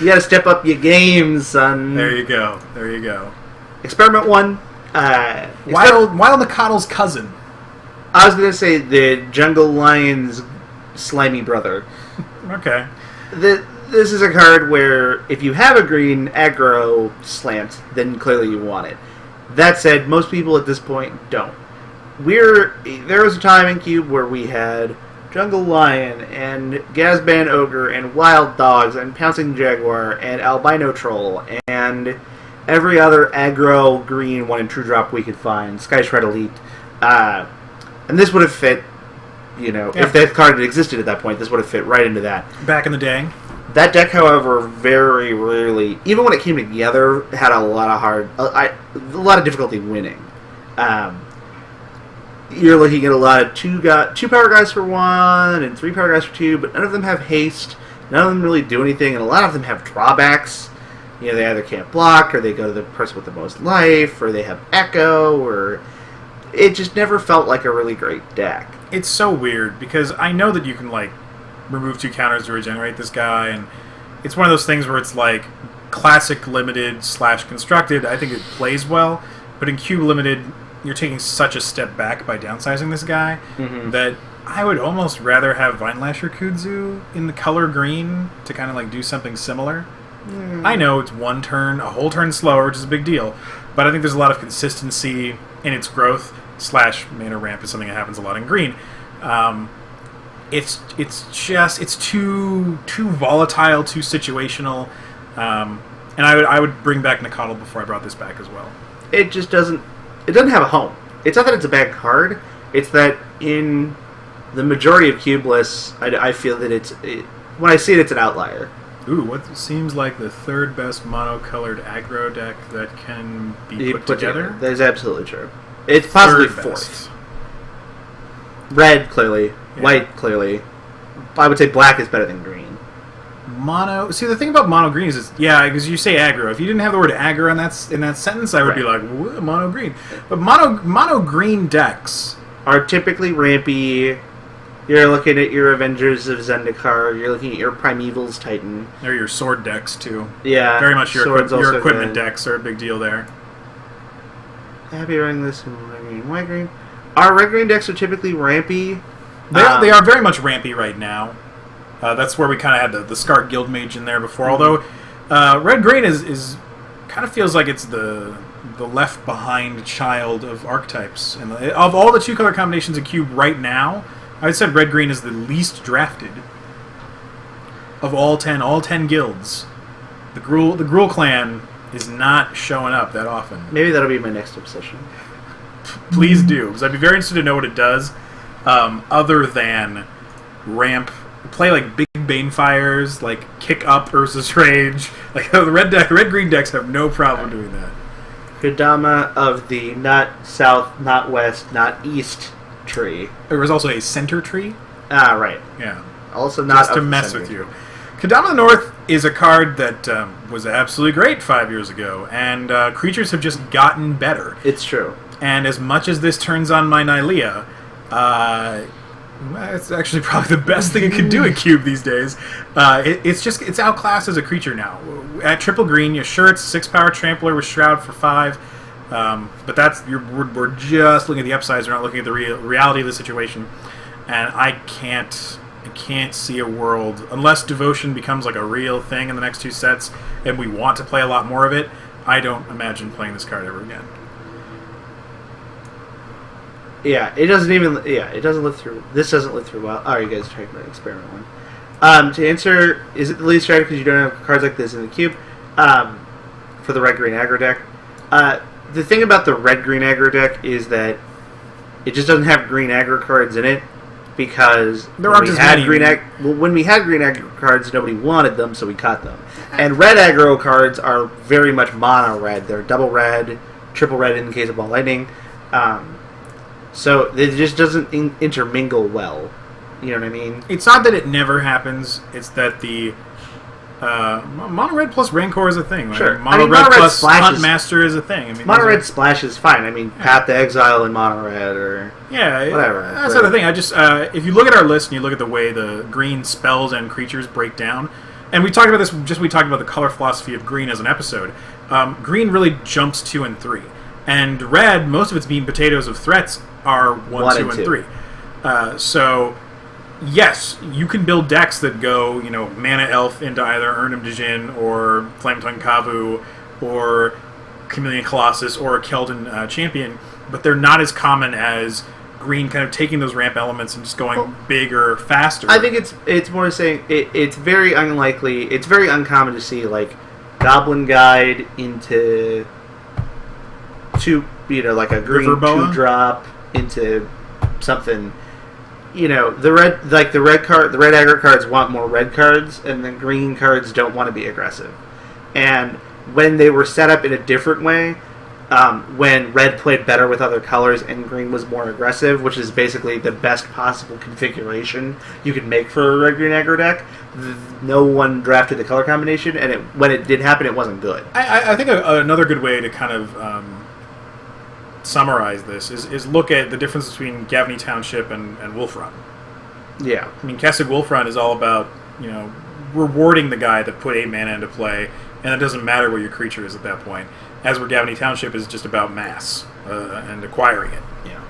B: You gotta step up your game, son.
A: There you go.
B: Experiment 1.
A: Wild Nakatl's cousin.
B: I was gonna say the Jungle Lion's slimy brother.
A: Okay.
B: This is a card where if you have a green aggro slant, then clearly you want it. That said, most people at this point don't. There was a time in Cube where we had Jungle Lion and Gazban Ogre and Wild Dogs and Pouncing Jaguar and Albino Troll and every other aggro green one in True Drop we could find, Sky Shred Elite. And this would have fit, if that card had existed at that point, this would have fit right into that.
A: Back in the day.
B: That deck, however, very rarely, even when it came together, had a lot of difficulty winning. You're looking at a lot of 2 power guys for 1 and 3 power guys for 2, but none of them have haste. None of them really do anything, and a lot of them have drawbacks. They either can't block, or they go to the person with the most life, or they have echo, or it just never felt like a really great deck.
A: It's so weird because I know that you can like remove 2 counters to regenerate this guy, and it's one of those things where it's like classic limited / constructed. I think it plays well, but in Cube limited, you're taking such a step back by downsizing this guy that I would almost rather have Vine Lasher Kudzu in the color green to kind of like do something similar. I know it's one turn, a whole turn slower, which is a big deal, but I think there's a lot of consistency in its growth / mana ramp is something that happens a lot in green. It's too volatile, too situational, and I would bring back Nakatl before I brought this back as well.
B: It just doesn't have a home. It's not that it's a bad card. It's that in the majority of cube lists, I feel that when I see it, it's an outlier.
A: Ooh, what seems like the 3rd best mono-colored aggro deck that can be put together?
B: That is absolutely true. It's possibly 4th. Red, clearly. Yeah. White, clearly. I would say black is better than green.
A: Mono. See, the thing about mono green is, because you say aggro. If you didn't have the word aggro in that sentence, I would be like, mono green. But mono green decks
B: are typically rampy. You're looking at your Avengers of Zendikar. You're looking at your Primeval's Titan.
A: Or your sword decks too.
B: Yeah,
A: very much your equipment decks are a big deal there.
B: Happy running this in red green, white green. Our red green decks are typically rampy.
A: They are very much rampy right now. That's where we kind of had the Scar Guild Mage in there before. Although red green is kind of feels like it's the the left behind child of archetypes. And of all the 2-color combinations in Cube right now, I would say red green is the least drafted of all 10 guilds. The Gruul clan is not showing up that often.
B: Maybe that'll be my next obsession.
A: Please do, because I'd be very interested to know what it does, other than ramp, play like big Banefires, like kick up Urza's Rage. Like the red green decks have no problem doing that.
B: Kodama of the not south, not west, not east tree.
A: There was also a center tree.
B: Ah, right.
A: Yeah.
B: Also not
A: just to mess with you. Kodama of the North is a card that was absolutely great 5 years ago, and creatures have just gotten better.
B: It's true.
A: And as much as this turns on my Nylea, it's actually probably the best thing it can do in Cube these days. It's outclassed as a creature now. At triple green, it's a 6-power Trampler with Shroud for 5. But we're just looking at the upsides. We're not looking at the reality of the situation. And I can't see a world, unless Devotion becomes like a real thing in the next 2 sets, and we want to play a lot more of it. I don't imagine playing this card ever again.
B: Yeah, it doesn't live through. This doesn't live through well. Oh, you guys are talking about experiment one. To answer, is it the least strategy because you don't have cards like this in the cube? For the red-green aggro deck. The thing about the red-green aggro deck is that it just doesn't have green aggro cards in it, because when we had green aggro cards, nobody wanted them, so we cut them. And red aggro cards are very much mono red. They're double red, triple red in the case of Ball Lightning. So it just doesn't intermingle well. You know what I mean?
A: It's not that it never happens. It's that the mono red plus Rancor is a thing. Right?
B: Sure.
A: Mono red plus Hunt Master is a thing. I mean,
B: mono red splash is fine. I mean, Path to Exile in mono red or whatever.
A: That's the other thing. I just if you look at our list and you look at the way the green spells and creatures break down, and we talked about this. We talked about the color philosophy of green as an episode. Green really jumps 2 and 3. And red, most of its meat and potatoes of threats are 1, 2, and 3. So, yes, you can build decks that go, Mana Elf into either Urnum Djinn or Flametongue Kavu or Chameleon Colossus or a Keldon Champion, but they're not as common as green kind of taking those ramp elements and just going bigger, faster.
B: I think it's more saying it's very unlikely, it's very uncommon to see, like, Goblin Guide into... like a green 2-drop into something. The red aggro cards want more red cards, and the green cards don't want to be aggressive. And when they were set up in a different way, when red played better with other colors and green was more aggressive, which is basically the best possible configuration you could make for a red green aggro deck, no one drafted the color combination, and when it did happen, it wasn't good.
A: I think another good way to kind of summarize this is look at the difference between Gavney Township and Wolf Run.
B: Yeah.
A: I mean, Kessig Wolf Run is all about, rewarding the guy that put 8 mana into play, and it doesn't matter what your creature is at that point. As where Gavney Township is just about mass and acquiring it. Yeah.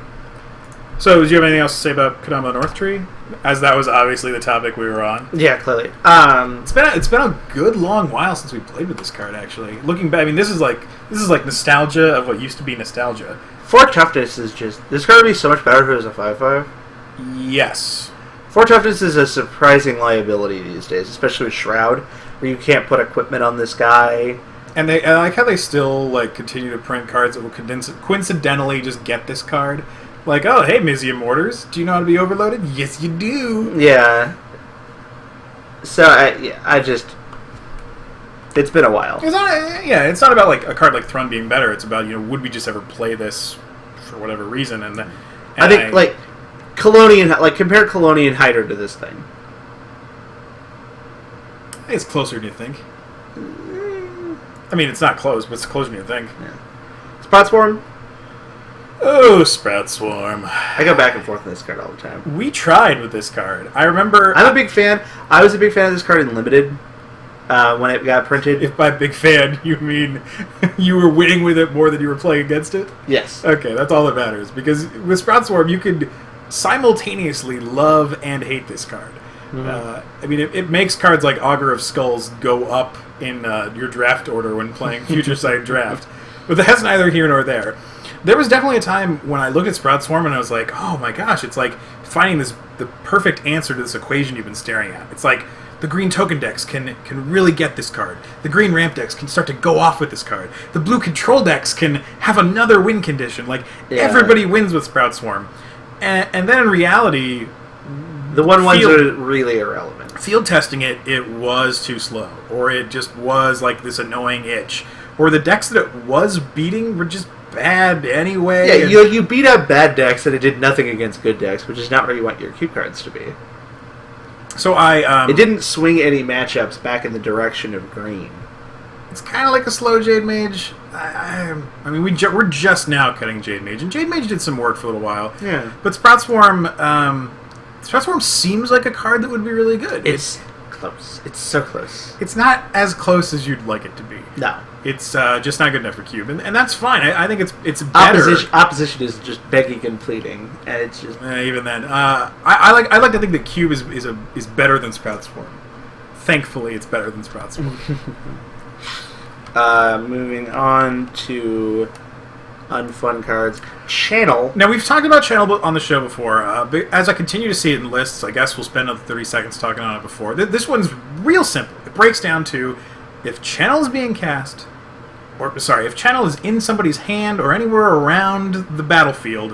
A: So, do you have anything else to say about Kodama North Tree? As that was obviously the topic we were on.
B: Yeah, clearly.
A: It's been a good long while since we played with this card. Actually, looking back, I mean, this is like nostalgia of what used to be nostalgia.
B: 4 Toughness is just this card would be so much better if it was a 5/5.
A: Yes.
B: 4 Toughness is a surprising liability these days, especially with Shroud, where you can't put equipment on this guy.
A: And I like how they still continue to print cards that will coincidentally just get this card. Like, oh, hey, Mizium Mortars, do you know how to be overloaded? Yes, you do.
B: Yeah. So, I just... It's been a while.
A: It's not about a card like Thrun being better. It's about, would we just ever play this for whatever reason? And
B: I think, compare Colonian Hydra to this thing.
A: I think it's closer than you think. I mean, it's not close, but it's closer than you think.
B: Yeah. Spot Swarm?
A: Oh, Sprout Swarm.
B: I go back and forth on this card all the time.
A: We tried with this card. I remember...
B: I'm a big fan. I was a big fan of this card in Limited when it got printed.
A: If by big fan you mean you were winning with it more than you were playing against it?
B: Yes.
A: Okay, that's all that matters. Because with Sprout Swarm, you could simultaneously love and hate this card. Mm-hmm. I mean, it makes cards like Augur of Skulls go up in your draft order when playing Future Sight Draft. But that's neither here nor there. There was definitely a time when I looked at Sprout Swarm and I was like, oh my gosh, it's like finding the perfect answer to this equation you've been staring at. It's like the green token decks can really get this card. The green ramp decks can start to go off with this card. The blue control decks can have another win condition. Like, everybody wins with Sprout Swarm. And then in reality,
B: the ones are really irrelevant.
A: Field testing it was too slow. Or it just was like this annoying itch. Or the decks that it was beating were just bad anyway.
B: Yeah, you beat up bad decks and it did nothing against good decks, which is not where you want your cube cards to be.
A: So
B: it didn't swing any matchups back in the direction of green.
A: It's kind of like a slow Jade Mage. I mean, we're just now cutting Jade Mage, and Jade Mage did some work for a little while.
B: Yeah.
A: But Sprout Swarm seems like a card that would be really good.
B: It's close. It's so close.
A: It's not as close as you'd like it to be.
B: No.
A: It's just not good enough for Cube, and that's fine. I think it's better.
B: Opposition is just begging and pleading, and it's just
A: even then. I like to think that Cube is better than Sprout Swarm. Thankfully, it's better than Sprout Swarm.
B: Moving on to unfun cards. Channel.
A: Now, we've talked about Channel on the show before. But as I continue to see it in lists, I guess we'll spend another 30 seconds talking on it before. This one's real simple. It breaks down to if Channel is being cast, if Channel is in somebody's hand or anywhere around the battlefield,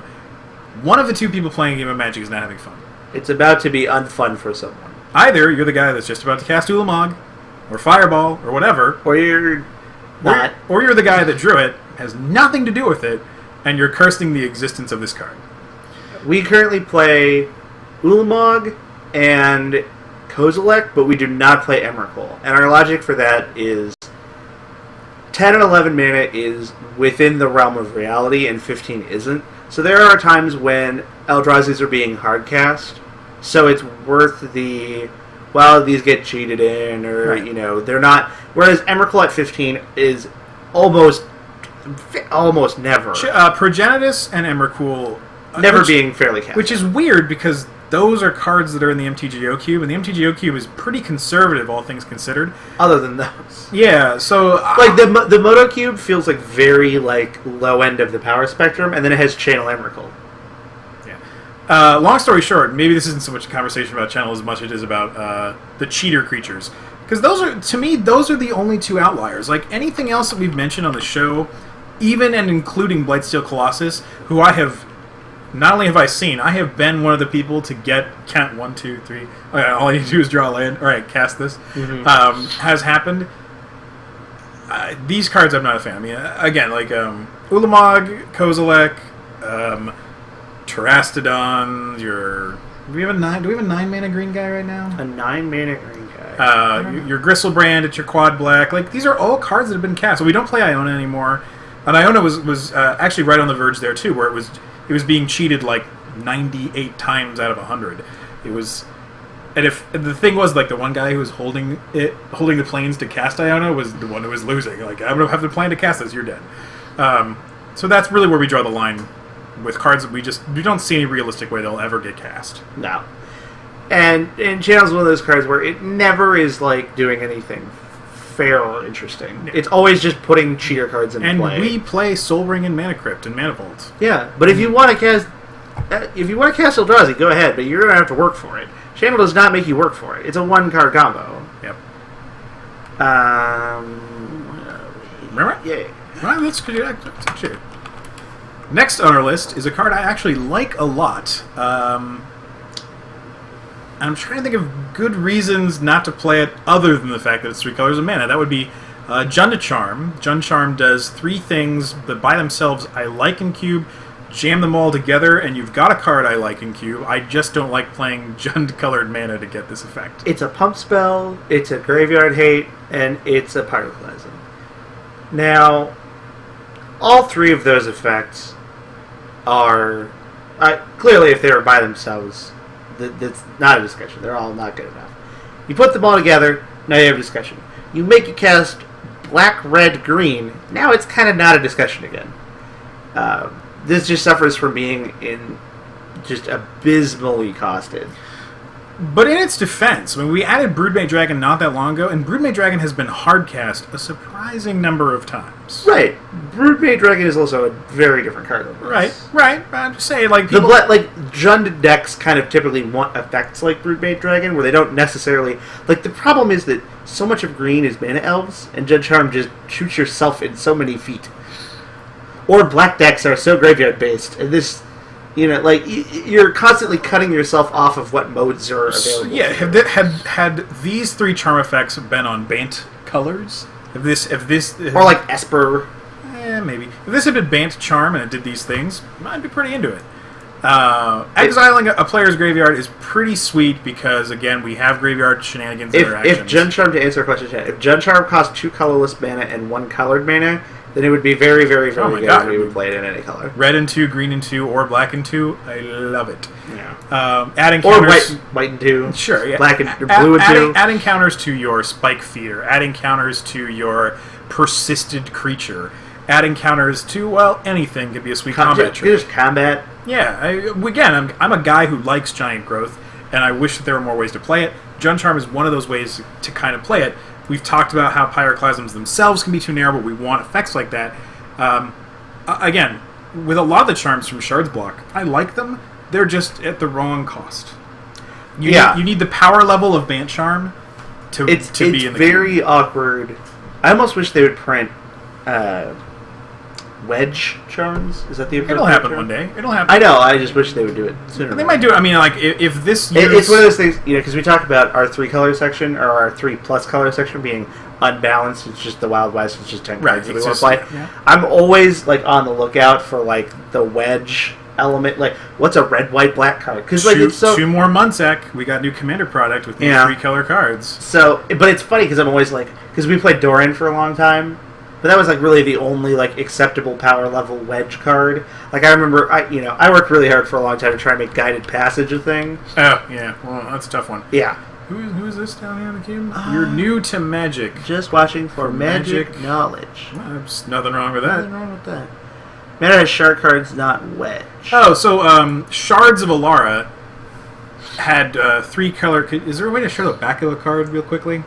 A: one of the two people playing a game of Magic is not having fun.
B: It's about to be unfun for someone.
A: Either you're the guy that's just about to cast Ulamog, or Fireball, or whatever.
B: Or you're not.
A: Or you're the guy that drew it, has nothing to do with it, and you're cursing the existence of this card.
B: We currently play Ulamog and Kozilek, but we do not play Emrakul. And our logic for that is 10 and 11 mana is within the realm of reality, and 15 isn't. So there are times when Eldrazi's are being hardcast, so it's worth the, these get cheated in, or, right. They're not. Whereas Emrakul at 15 is almost never.
A: Progenitus and Emrakul
B: never being fairly cast.
A: Which is weird, because those are cards that are in the MTGO cube, and the MTGO cube is pretty conservative, all things considered.
B: Other than those.
A: Yeah, so
B: like the Moto cube feels like very low end of the power spectrum, and then it has Channel Emrakul.
A: Yeah. Long story short, maybe this isn't so much a conversation about Channel as much as it is about the cheater creatures. Because those are the only two outliers. Like, anything else that we've mentioned on the show, even and including Blightsteel Colossus, who not only have I seen, I have been one of the people to count 1, 2, 3. Okay, all I need to do is draw a land. All right, cast this. Mm-hmm. Has happened. These cards I'm not a fan. I mean, again, like Ulamog, Kozilek, Terastodon. Do we have a 9 mana green guy right now?
B: A 9 mana green guy.
A: Your Gristlebrand, it's your quad black. Like, these are all cards that have been cast. So we don't play Iona anymore. And Iona was actually right on the verge there too, where it was being cheated like 98 times out of 100. It was, and if the thing was, like, the one guy who was holding the planes to cast Iona was the one who was losing. Like, I'm gonna have the plan to cast this, you're dead. So that's really where we draw the line with cards that we don't see any realistic way they'll ever get cast.
B: No. And Channel's one of those cards where it never is like doing anything fair or interesting. It's always just putting cheater cards in play.
A: And we play Soul Ring and Mana Crypt and Mana Vault.
B: Yeah, but if you want to cast Eldrazi, go ahead, but you're gonna have to work for it. Channel does not make you work for it. It's a 1-card combo.
A: Yep.
B: Remember? Yeah.
A: Well, that's good. Next on our list is a card I actually like a lot. I'm trying to think of good reasons not to play it other than the fact that it's 3 colors of mana. That would be Jund Charm. Jund Charm does 3 things that by themselves I like in Cube. Jam them all together, and you've got a card I like in Cube. I just don't like playing Jund-colored mana to get this effect.
B: It's a pump spell, it's a graveyard hate, and it's a Pyroclasm. Now, all 3 of those effects are... clearly, if they were by themselves, that's not a discussion. They're all not good enough. You put them all together, now you have a discussion. You make it cast black, red, green, now it's kind of not a discussion again. This just suffers from being in just abysmally costed.
A: But in its defense, when we added Broodmate Dragon not that long ago, and Broodmate Dragon has been hardcast a surprising number of times.
B: Right. Broodmate Dragon is also a very different card than this.
A: Right. I'm just saying, like,
B: The
A: people...
B: Jund decks kind of typically want effects like Broodmate Dragon, where they don't necessarily... Like, the problem is that so much of green is mana elves, and Jund Charm just shoots yourself in so many feet. Or black decks are so graveyard-based, and this... You know, like, you're constantly cutting yourself off of what modes are available.
A: Yeah, had these 3 charm effects been on Bant colors? If this...
B: Or like Esper.
A: Maybe. If this had been Bant Charm and it did these things, I'd be pretty into it. Exiling a player's graveyard is pretty sweet because, again, we have graveyard shenanigans interactions.
B: If Jund Charm, to answer a question, Chad, if Jund Charm cost 2 colorless mana and 1 colored mana, then it would be very, very, very good if we would play it in any color.
A: Red and 2, green and 2, or black and 2, I love it.
B: Yeah.
A: Adding counters...
B: Or white and 2.
A: Sure, yeah.
B: Black and blue and 2.
A: Adding counters to your Spike Feeder. Adding counters to your Persisted Creature. Adding counters to, well, anything could be a sweet combat trick.
B: Just combat.
A: Yeah. Again, I'm a guy who likes Giant Growth, and I wish that there were more ways to play it. Jund Charm is one of those ways to kind of play it. We've talked about how Pyroclasms themselves can be too narrow, but we want effects like that. Again, with a lot of the charms from Shard's Block, I like them. They're just at the wrong cost. You need the power level of Bant Charm to be in the game.
B: It's very awkward. I almost wish they would print Wedge charms. Is that the appropriate
A: It'll happen
B: term?
A: One day. It'll happen.
B: I know. I just wish they would do it sooner.
A: They might do it. I mean, like, if this year's...
B: It's one of those things, because we talk about our 3-color section, or our 3+ color section being unbalanced. It's just the Wild West. It's just 10 cards that we want to play.
A: Yeah.
B: I'm always, like, on the lookout for, like, the Wedge element. Like, what's a red, white, black card? Because, like, it's so...
A: 2 more months, Eck. We got new Commander product with new 3-color cards.
B: So, but it's funny, because I'm always, like... Because we played Doran for a long time. But that was, like, really the only, like, acceptable power level Wedge card. Like, I remember, I worked really hard for a long time to try and make Guided Passage a thing.
A: Oh, yeah. Well, that's a tough one.
B: Yeah.
A: Who is this down here in the cube? You're new to Magic.
B: Just watching for magic knowledge.
A: Well, there's nothing wrong with that.
B: Nothing wrong with that. Mana has shard cards, not Wedge.
A: Oh, so, Shards of Alara had 3-color... Is there a way to show the back of a card real quickly?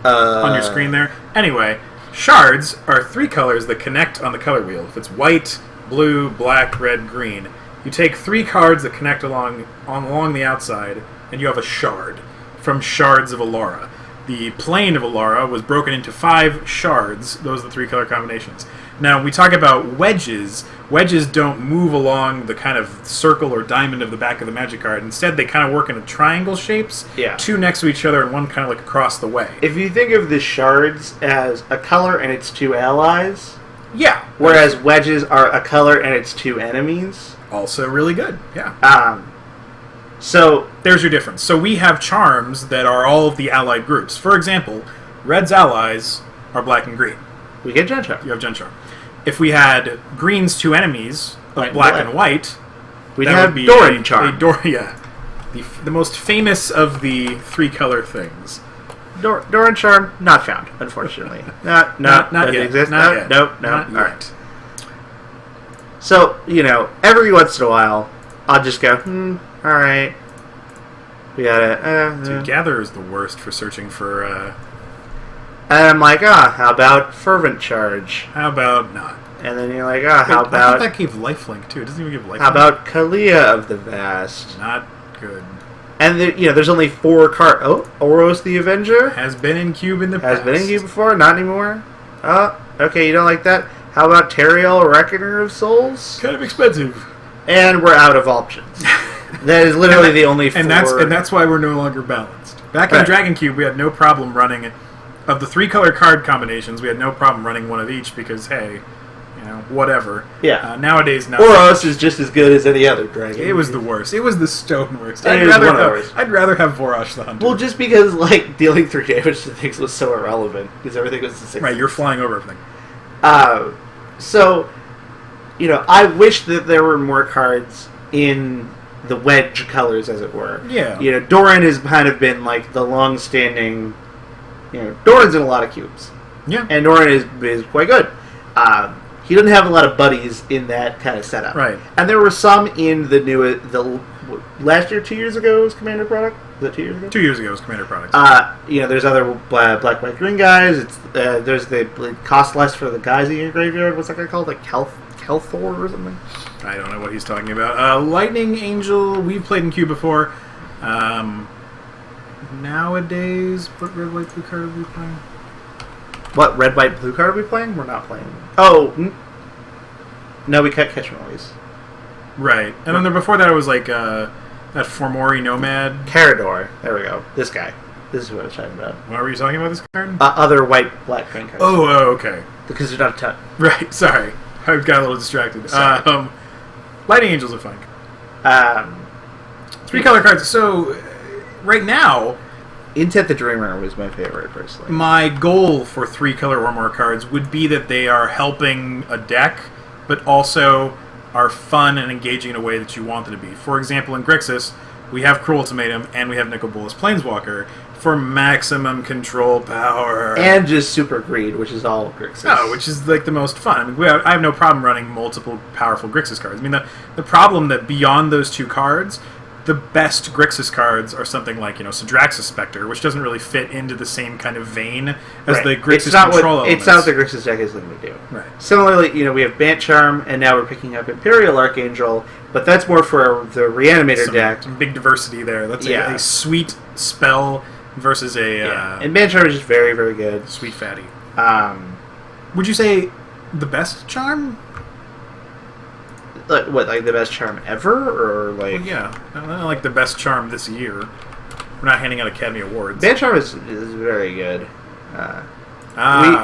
A: On your screen there. Anyway, shards are 3 colors that connect on the color wheel. If it's white, blue, black, red, green, you take 3 cards that connect along the outside, and you have a shard from Shards of Alara. The plane of Alara was broken into 5 shards. Those are the 3-color combinations. Now, we talk about wedges. Wedges don't move along the kind of circle or diamond of the back of the Magic card. Instead, they kind of work in a triangle shapes, 2 next to each other and one kind of like across the way.
B: If you think of the shards as a color and its 2 allies,
A: yeah.
B: Whereas wedges are a color and its 2 enemies.
A: Also really good, yeah.
B: So
A: there's your difference. So we have charms that are all of the allied groups. For example, red's allies are black and green.
B: We get Jund Charm.
A: You have Jund Charm. If we had green's 2 enemies, like black and white,
B: we'd have Doran Charm.
A: The most famous of the 3-color things.
B: Doran Charm, not found, unfortunately. not yet. Exist.
A: Not yet.
B: Nope.
A: Not
B: all right. So, every once in a while, I'll just go, all right. We gotta...
A: Dude, Gather is the worst for searching for...
B: And I'm like, how about Fervent Charge?
A: How about not?
B: And then you're like, how about...
A: I thought that gave lifelink, too. It doesn't even give lifelink.
B: How about Kalia of the Vast?
A: Not good.
B: And, there's only 4 cards. Oh, Oros the Avenger?
A: Has been in cube in the past.
B: Has been in cube before? Not anymore? Oh, okay, you don't like that? How about Teriel, Reckoner of Souls?
A: Kind of expensive.
B: And we're out of options. That is literally the only 4.
A: And that's why we're no longer balanced. Back in Dragon Cube, we had no problem running it. Of the 3-color card combinations, we had no problem running one of each because, hey, whatever.
B: Yeah.
A: Nowadays, not.
B: Oros is just as good as any other dragon.
A: It was the worst. It was the Stoneworks.
B: I'd
A: rather have Vorash the Hunter.
B: Well, just because, dealing 3 damage to things was so irrelevant, because everything was the 6.
A: Right, you're flying over everything.
B: So, I wish that there were more cards in the wedge colors, as it were.
A: Yeah.
B: Doran has kind of been, the long-standing... Doran's in a lot of cubes.
A: Yeah.
B: And Doran is quite good. He doesn't have a lot of buddies in that kind of setup.
A: Right.
B: And there were some in the last year, 2 years ago was Commander product. Was that 2 years ago?
A: 2 years ago was Commander product.
B: There's other black, white, green guys. There's the cost less for the guys in your graveyard. What's that guy called? Like Kelthor or something?
A: I don't know what he's talking about. Lightning Angel, we've played in Q before. Nowadays, what red, white, blue card are we playing?
B: What red, white, blue card are we playing? We're not playing. Oh, no, we can't catch noise.
A: Right. And then before that, it was like that Formori Nomad.
B: Carador. There we go. This guy. This is what I was talking about.
A: Why were you talking about this card?
B: Other white, black, green cards.
A: Oh, okay.
B: Because they're not a ton.
A: Right, sorry. I got a little distracted. Lightning Angels are fun. 3 color cards. So, right now...
B: Intent the Dreamer was my favorite, personally.
A: My goal for 3 color or more cards would be that they are helping a deck, but also are fun and engaging in a way that you want them to be. For example, in Grixis, we have Cruel Ultimatum and we have Nicol Bolas Planeswalker for maximum control power.
B: And just Super Greed, which is all Grixis.
A: Oh, which is like the most fun. I mean, I have no problem running multiple powerful Grixis cards. I mean, the problem that beyond those 2 cards, the best Grixis cards are something like, Sidraxis Spectre, which doesn't really fit into the same kind of vein as the Grixis control elements.
B: It's not what the Grixis deck is looking to do.
A: Right.
B: Similarly, we have Bant Charm, and now we're picking up Imperial Archangel, but that's more for the Reanimator deck.
A: Some big diversity there. That's a sweet spell versus
B: and Bant Charm is just very, very good.
A: Sweet fatty. Would you say the best charm?
B: Like the best charm ever, or like?
A: Well, yeah, like the best charm this year. We're not handing out Academy Awards.
B: Bant Charm is very good.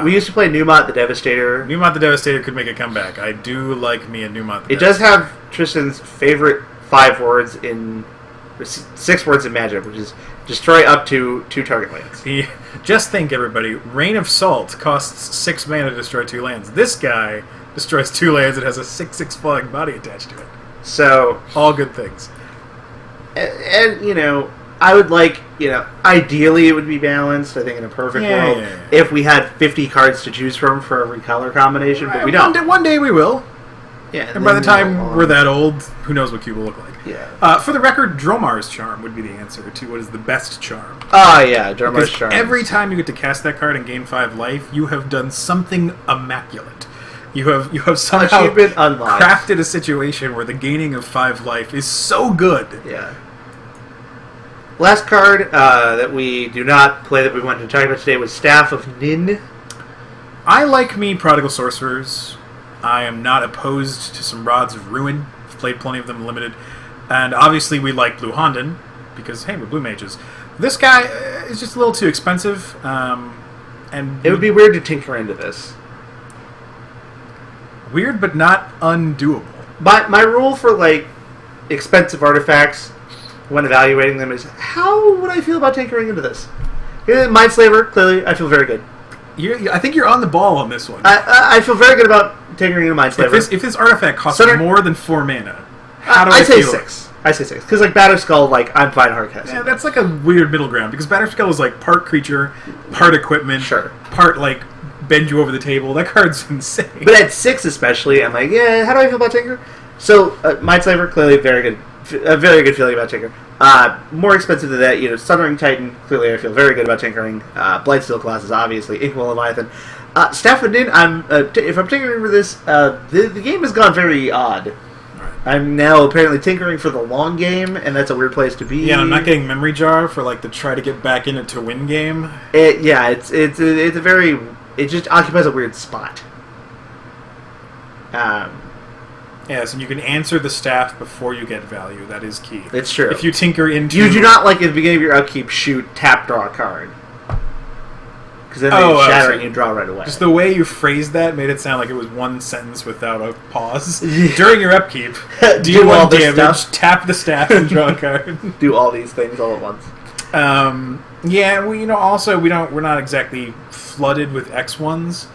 B: We used to play Newmont the Devastator.
A: Newmont the Devastator could make a comeback. I do like me a Newmont.
B: It does have Tristan's favorite 5 words 6 words in Magic, which is destroy up to 2 target lands.
A: Just think, everybody. Rain of Salt costs 6 mana to destroy 2 lands. This guy destroys 2 lands and has a 6/6 flying body attached to it.
B: So
A: all good things.
B: And I would like, ideally it would be balanced. I think in a perfect world, if we had 50 cards to choose from for every color combination, but we don't.
A: One day we will.
B: Yeah,
A: and by the time we're that old, who knows what Cube will look like.
B: Yeah.
A: For the record, Dromar's Charm would be the answer to what is the best charm.
B: Oh, yeah, Dromar's Charm.
A: Every time you get to cast that card and gain 5 life, you have done something immaculate. You have somehow crafted a situation where the gaining of 5 life is so good.
B: Yeah. Last card that we do not play that we wanted to talk about today was Staff of Nin.
A: I like me Prodigal Sorcerers. I am not opposed to some Rods of Ruin. I've played plenty of them limited. And obviously we like Blue Honden, because, hey, we're Blue Mages. This guy is just a little too expensive. And
B: it would be weird to tinker into this.
A: Weird, but not undoable.
B: My rule for, expensive artifacts when evaluating them is, how would I feel about tinkering into this? Mindslaver, clearly, I feel very good.
A: I think you're on the ball on this one.
B: I feel very good about tinkering into Mindslaver.
A: If this artifact costs more than 4 mana, how do I
B: say
A: feel?
B: 6. I say 6. Because, Batterskull, I'm fine hardcasting.
A: Yeah, that's like a weird middle ground. Because Batterskull is, part creature, part equipment, part, bend you over the table. That card's insane.
B: But at 6 especially, I'm like, how do I feel about Tinker? So, Mindslaver, clearly very good. A very good feeling about Tinker. More expensive than that, Sunring Titan, clearly I feel very good about tinkering. Blightsteel Colossus, obviously. Inkwell Leviathan. Staff of Nin, if I'm tinkering for this, the game has gone very odd. Right. I'm now apparently tinkering for the long game, and that's a weird place to be.
A: Yeah, and I'm not getting Memory Jar for, the try to get back in it to win game.
B: It's a very... It just occupies a weird spot.
A: Yes, and you can answer the staff before you get value. That is key.
B: It's true.
A: If you tinker into...
B: You do not, at the beginning of your upkeep, shoot, tap, draw a card. Because then they shatter and you draw right away.
A: Just the way you phrased that made it sound like it was one sentence without a pause. During your upkeep, do all the damage, tap the staff, and draw a card.
B: Do all these things all at once.
A: Also, we're not exactly flooded with X1s.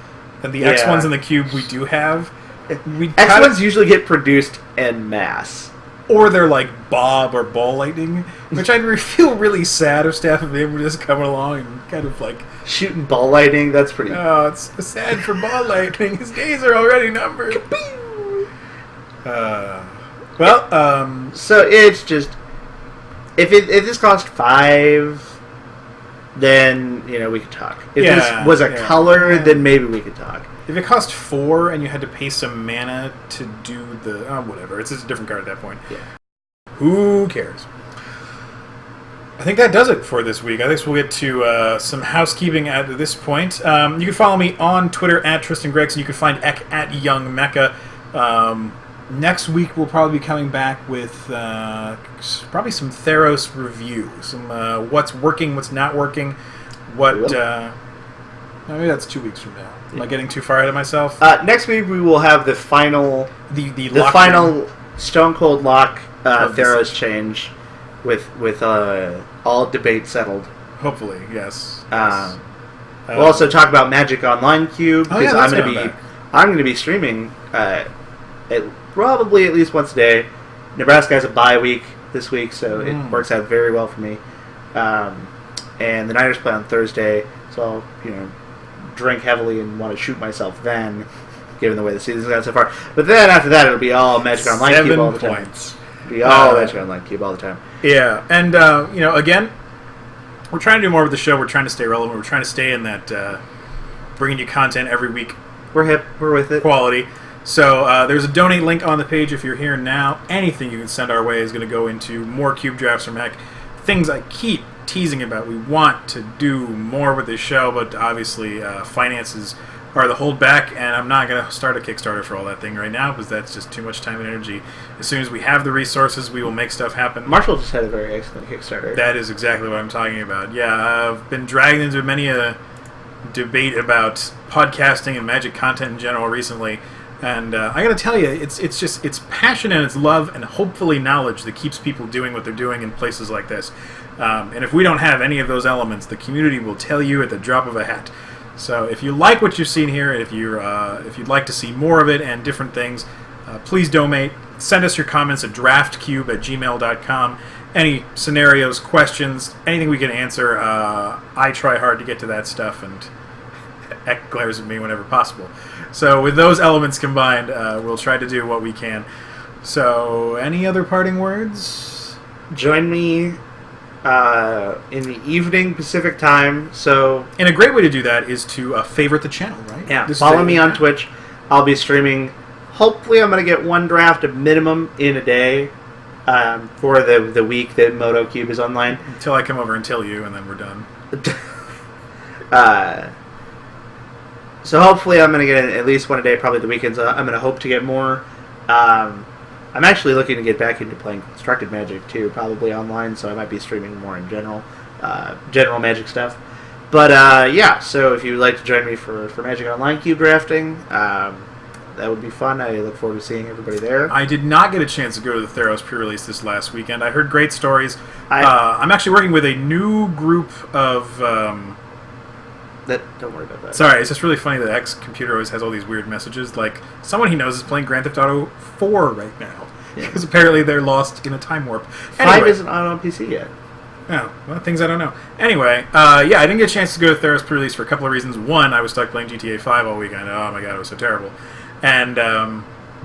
A: And the X1s in the cube we do have...
B: X1s usually get produced en masse.
A: Or they're Bob or Ball Lightning, which I feel really sad if Staff of Him were just coming along and kind of
B: shooting Ball Lightning, that's pretty...
A: Oh, it's sad for Ball Lightning. His days are already numbered.
B: So it's just... if this cost $5, then we could talk. If this was a color, then maybe we could talk.
A: If it cost $4 and you had to pay some mana to do the whatever, it's just a different card at that point.
B: Yeah.
A: Who cares? I think that does it for this week. I think we'll get to some housekeeping at this point. You can follow me on Twitter at Tristan Gregson. You can find Eck at Young Mecha. Next week we'll probably be coming back with probably some Theros review. Some what's working, what's not working. Maybe that's 2 weeks from now. Am I getting too far ahead of myself?
B: Next week we will have the final
A: the
B: final Stone Cold Lock Theros change with all debate settled.
A: Hopefully, yes.
B: We'll also talk about Magic Online Cube because I'm going to be streaming probably at least once a day. Nebraska has a bye week this week, so it works out very well for me. And the Niners play on Thursday, so I'll drink heavily and want to shoot myself then, given the way the season's gone so far. But then after that, it'll be all Magic Online Cube all the time. 7 points. It'll be all Magic Online Cube all the time.
A: Yeah, and again, we're trying to do more with the show. We're trying to stay relevant. We're trying to stay in that bringing you content every week.
B: We're hip. We're with it.
A: Quality. So there's a donate link on the page if you're here now. Anything you can send our way is going to go into more cube drafts from Eck. Things I keep teasing about. We want to do more with this show, but obviously finances are the holdback, and I'm not going to start a Kickstarter for all that thing right now because that's just too much time and energy. As soon as we have the resources, we will make stuff happen.
B: Marshall just had a very excellent Kickstarter.
A: That is exactly what I'm talking about. Yeah, I've been dragged into many a debate about podcasting and Magic content in general recently, and I got to tell you, it's passion and it's love and hopefully knowledge that keeps people doing what they're doing in places like this. And if we don't have any of those elements, the community will tell you at the drop of a hat. So if you like what you've seen here, if you'd like to see more of it and different things, please donate. Send us your comments at draftcube@gmail.com. Any scenarios, questions, anything we can answer. I try hard to get to that stuff, and Eck glares at me whenever possible. So with those elements combined, we'll try to do what we can. So any other parting words?
B: Join me in the evening Pacific time. So,
A: and a great way to do that is to favorite the channel, right?
B: Yeah. Follow me on Twitch. I'll be streaming. Hopefully, I'm going to get one draft at minimum in a day for the week that Moto Cube is online.
A: Until I come over and tell you, and then we're done.
B: So hopefully, I'm going to get at least one a day. Probably the weekends. I'm going to hope to get more. I'm actually looking to get back into playing Constructed Magic too, probably online, so I might be streaming more in general Magic stuff. But yeah, so if you'd like to join me for Magic Online Cube drafting, that would be fun. I look forward to seeing everybody there.
A: I did not get a chance to go to the Theros pre-release this last weekend. I heard great stories. I'm actually working with a new group of...
B: Don't worry about that.
A: Sorry, it's just really funny that Eck's computer always has all these weird messages. Like, someone he knows is playing Grand Theft Auto 4 right now. Because apparently they're lost in a time warp.
B: Anyway, 5 isn't on PC yet.
A: Oh, well, things I don't know. Anyway, I didn't get a chance to go to Theros pre-release for a couple of reasons. One, I was stuck playing GTA 5 all weekend. Oh my god, it was so terrible. And,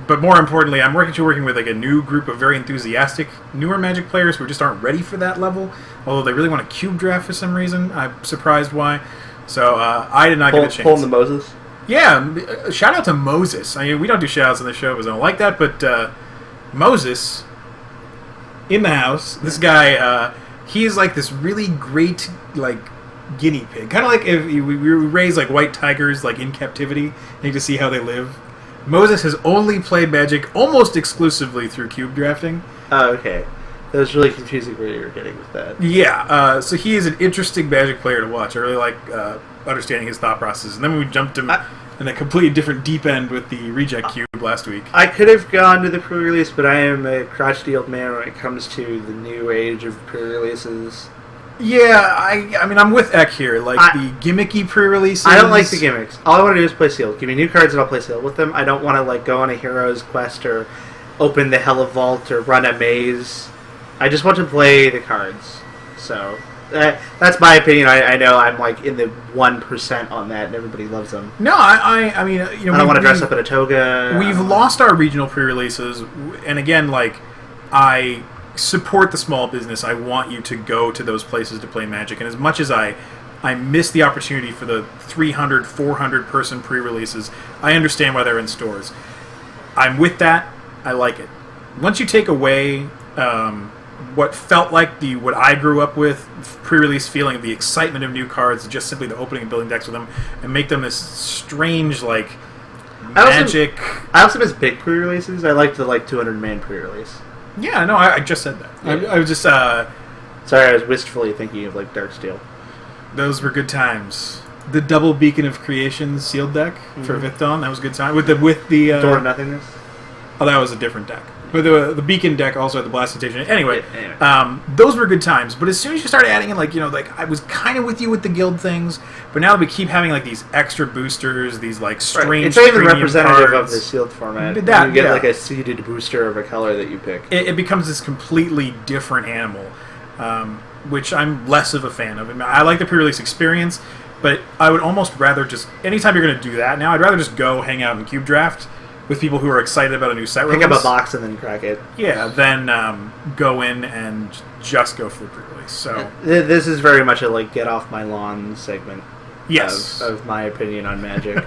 A: but more importantly, I'm working with like a new group of very enthusiastic, newer Magic players who just aren't ready for that level. Although they really want to cube draft for some reason. I'm surprised why. So I did not get a chance.
B: Pulling the Moses?
A: Yeah, shout out to Moses. I mean, we don't do shout outs on the show because I don't like that, but Moses, in the house, this guy, he is like this really great, like, guinea pig. Kind of like if we raise, like, white tigers, like, in captivity, and you can see how they live. Moses has only played Magic almost exclusively through cube drafting.
B: Oh, okay. That was really confusing where you were getting with that.
A: Yeah, so he is an interesting Magic player to watch. I really like understanding his thought process. And then we jumped him in a completely different deep end with the Reject Cube last week.
B: I could have gone to the pre-release, but I am a crotchety old man when it comes to the new age of pre-releases.
A: Yeah, I mean, I'm with Eck here. Like, the gimmicky pre-releases...
B: I don't like the gimmicks. All I want to do is play sealed. Give me new cards and I'll play sealed with them. I don't want to, like, go on a hero's quest or open the Hella Vault or run a maze. I just want to play the cards. So, that's my opinion. I know I'm like in the 1% on that, and everybody loves them.
A: No, I mean, you know,
B: I don't want to dress up in a toga.
A: We've lost our regional pre-releases, and again, like, I support the small business. I want you to go to those places to play Magic. And as much as I miss the opportunity for the 300, 400 person pre-releases, I understand why they're in stores. I'm with that. I like it. Once you take away what felt like what I grew up with, pre-release feeling, the excitement of new cards, just simply the opening and building decks with them, and make them this strange, like, Magic.
B: I also miss big pre-releases. I like the 200-man pre-release.
A: Yeah, no, I just said that.
B: Yeah.
A: I was just...
B: Sorry, I was wistfully thinking of, Darksteel.
A: Those were good times. The double Beacon of Creation sealed deck for Fifth Dawn, that was a good time. With the
B: Door of Nothingness?
A: Oh, that was a different deck. But the Beacon deck also had the Blast Station. Anyway,
B: anyway.
A: Those were good times. But as soon as you started adding in, I was kind of with you with the guild things, but now we keep having, these extra boosters, these, strange
B: Right. It's not even representative
A: cards.
B: of the sealed format.
A: That,
B: you get, a seeded booster of a color that you pick.
A: It becomes this completely different animal, which I'm less of a fan of. I like the pre-release experience, but I would almost rather just... Anytime you're going to do that now, I'd rather just go hang out in Cube Draft with people who are excited about a new set release.
B: Pick up a box and then crack it.
A: Yeah, then go in and just go for the pre-release. So
B: this is very much a get off my lawn segment.
A: Yes,
B: of my opinion on Magic.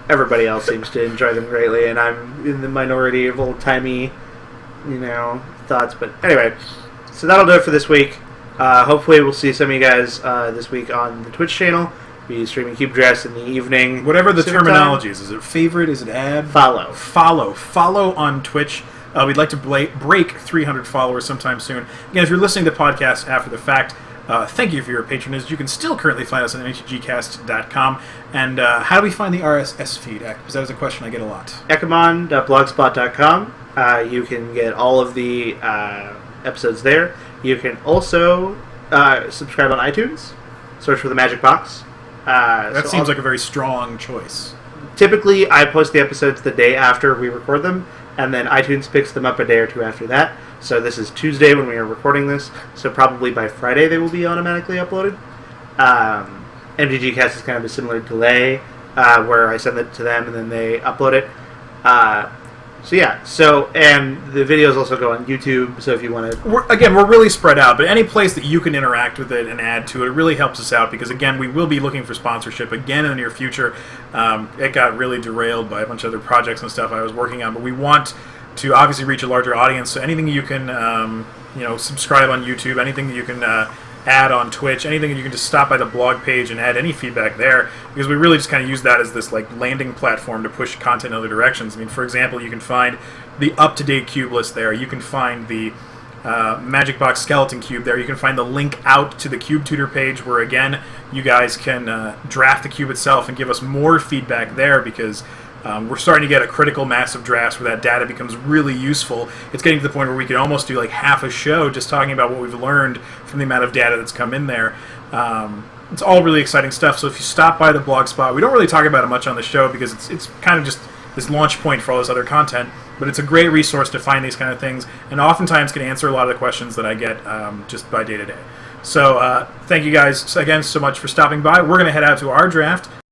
B: Everybody else seems to enjoy them greatly, and I'm in the minority of old timey, thoughts. But anyway, so that'll do it for this week. Hopefully, we'll see some of you guys this week on the Twitch channel. Be streaming Cube Dress in the evening.
A: Whatever the terminology is it favorite? Is it ad? Follow on Twitch. We'd like to break 300 followers sometime soon. Again, if you're listening to the podcast after the fact, thank you for your patronage. You can still currently find us on mtgcast.com. And how do we find the RSS feed, Eck? Because that was a question I get a lot.
B: Ecomon.blogspot.com. You can get all of the episodes there. You can also subscribe on iTunes. Search for the Magic Box.
A: That seems like a very strong choice.
B: Typically, I post the episodes the day after we record them, and then iTunes picks them up a day or two after that. So this is Tuesday when we are recording this, so probably by Friday they will be automatically uploaded. MTGcast is kind of a similar delay, where I send it to them and then they upload it. And the videos also go on YouTube, so if you want to...
A: We're really spread out, but any place that you can interact with it and add to it really helps us out, because, again, we will be looking for sponsorship again in the near future. It got really derailed by a bunch of other projects and stuff I was working on, but we want to obviously reach a larger audience, so anything you can, subscribe on YouTube, anything that you can... add on Twitch, anything that you can just stop by the blog page and add any feedback there, because we really just kind of use that as this landing platform to push content in other directions. I mean, for example, you can find the up-to-date cube list there. You can find the Magic Box Skeleton Cube there. You can find the link out to the Cube Tutor page where, again, you guys can draft the cube itself and give us more feedback there, because we're starting to get a critical mass of drafts where that data becomes really useful. It's getting to the point where we can almost do half a show just talking about what we've learned from the amount of data that's come in there. It's all really exciting stuff. So if you stop by the blog spot, we don't really talk about it much on the show because it's kind of just this launch point for all this other content. But it's a great resource to find these kind of things, and oftentimes can answer a lot of the questions that I get just by day to day. So thank you guys again so much for stopping by. We're going to head out to our draft.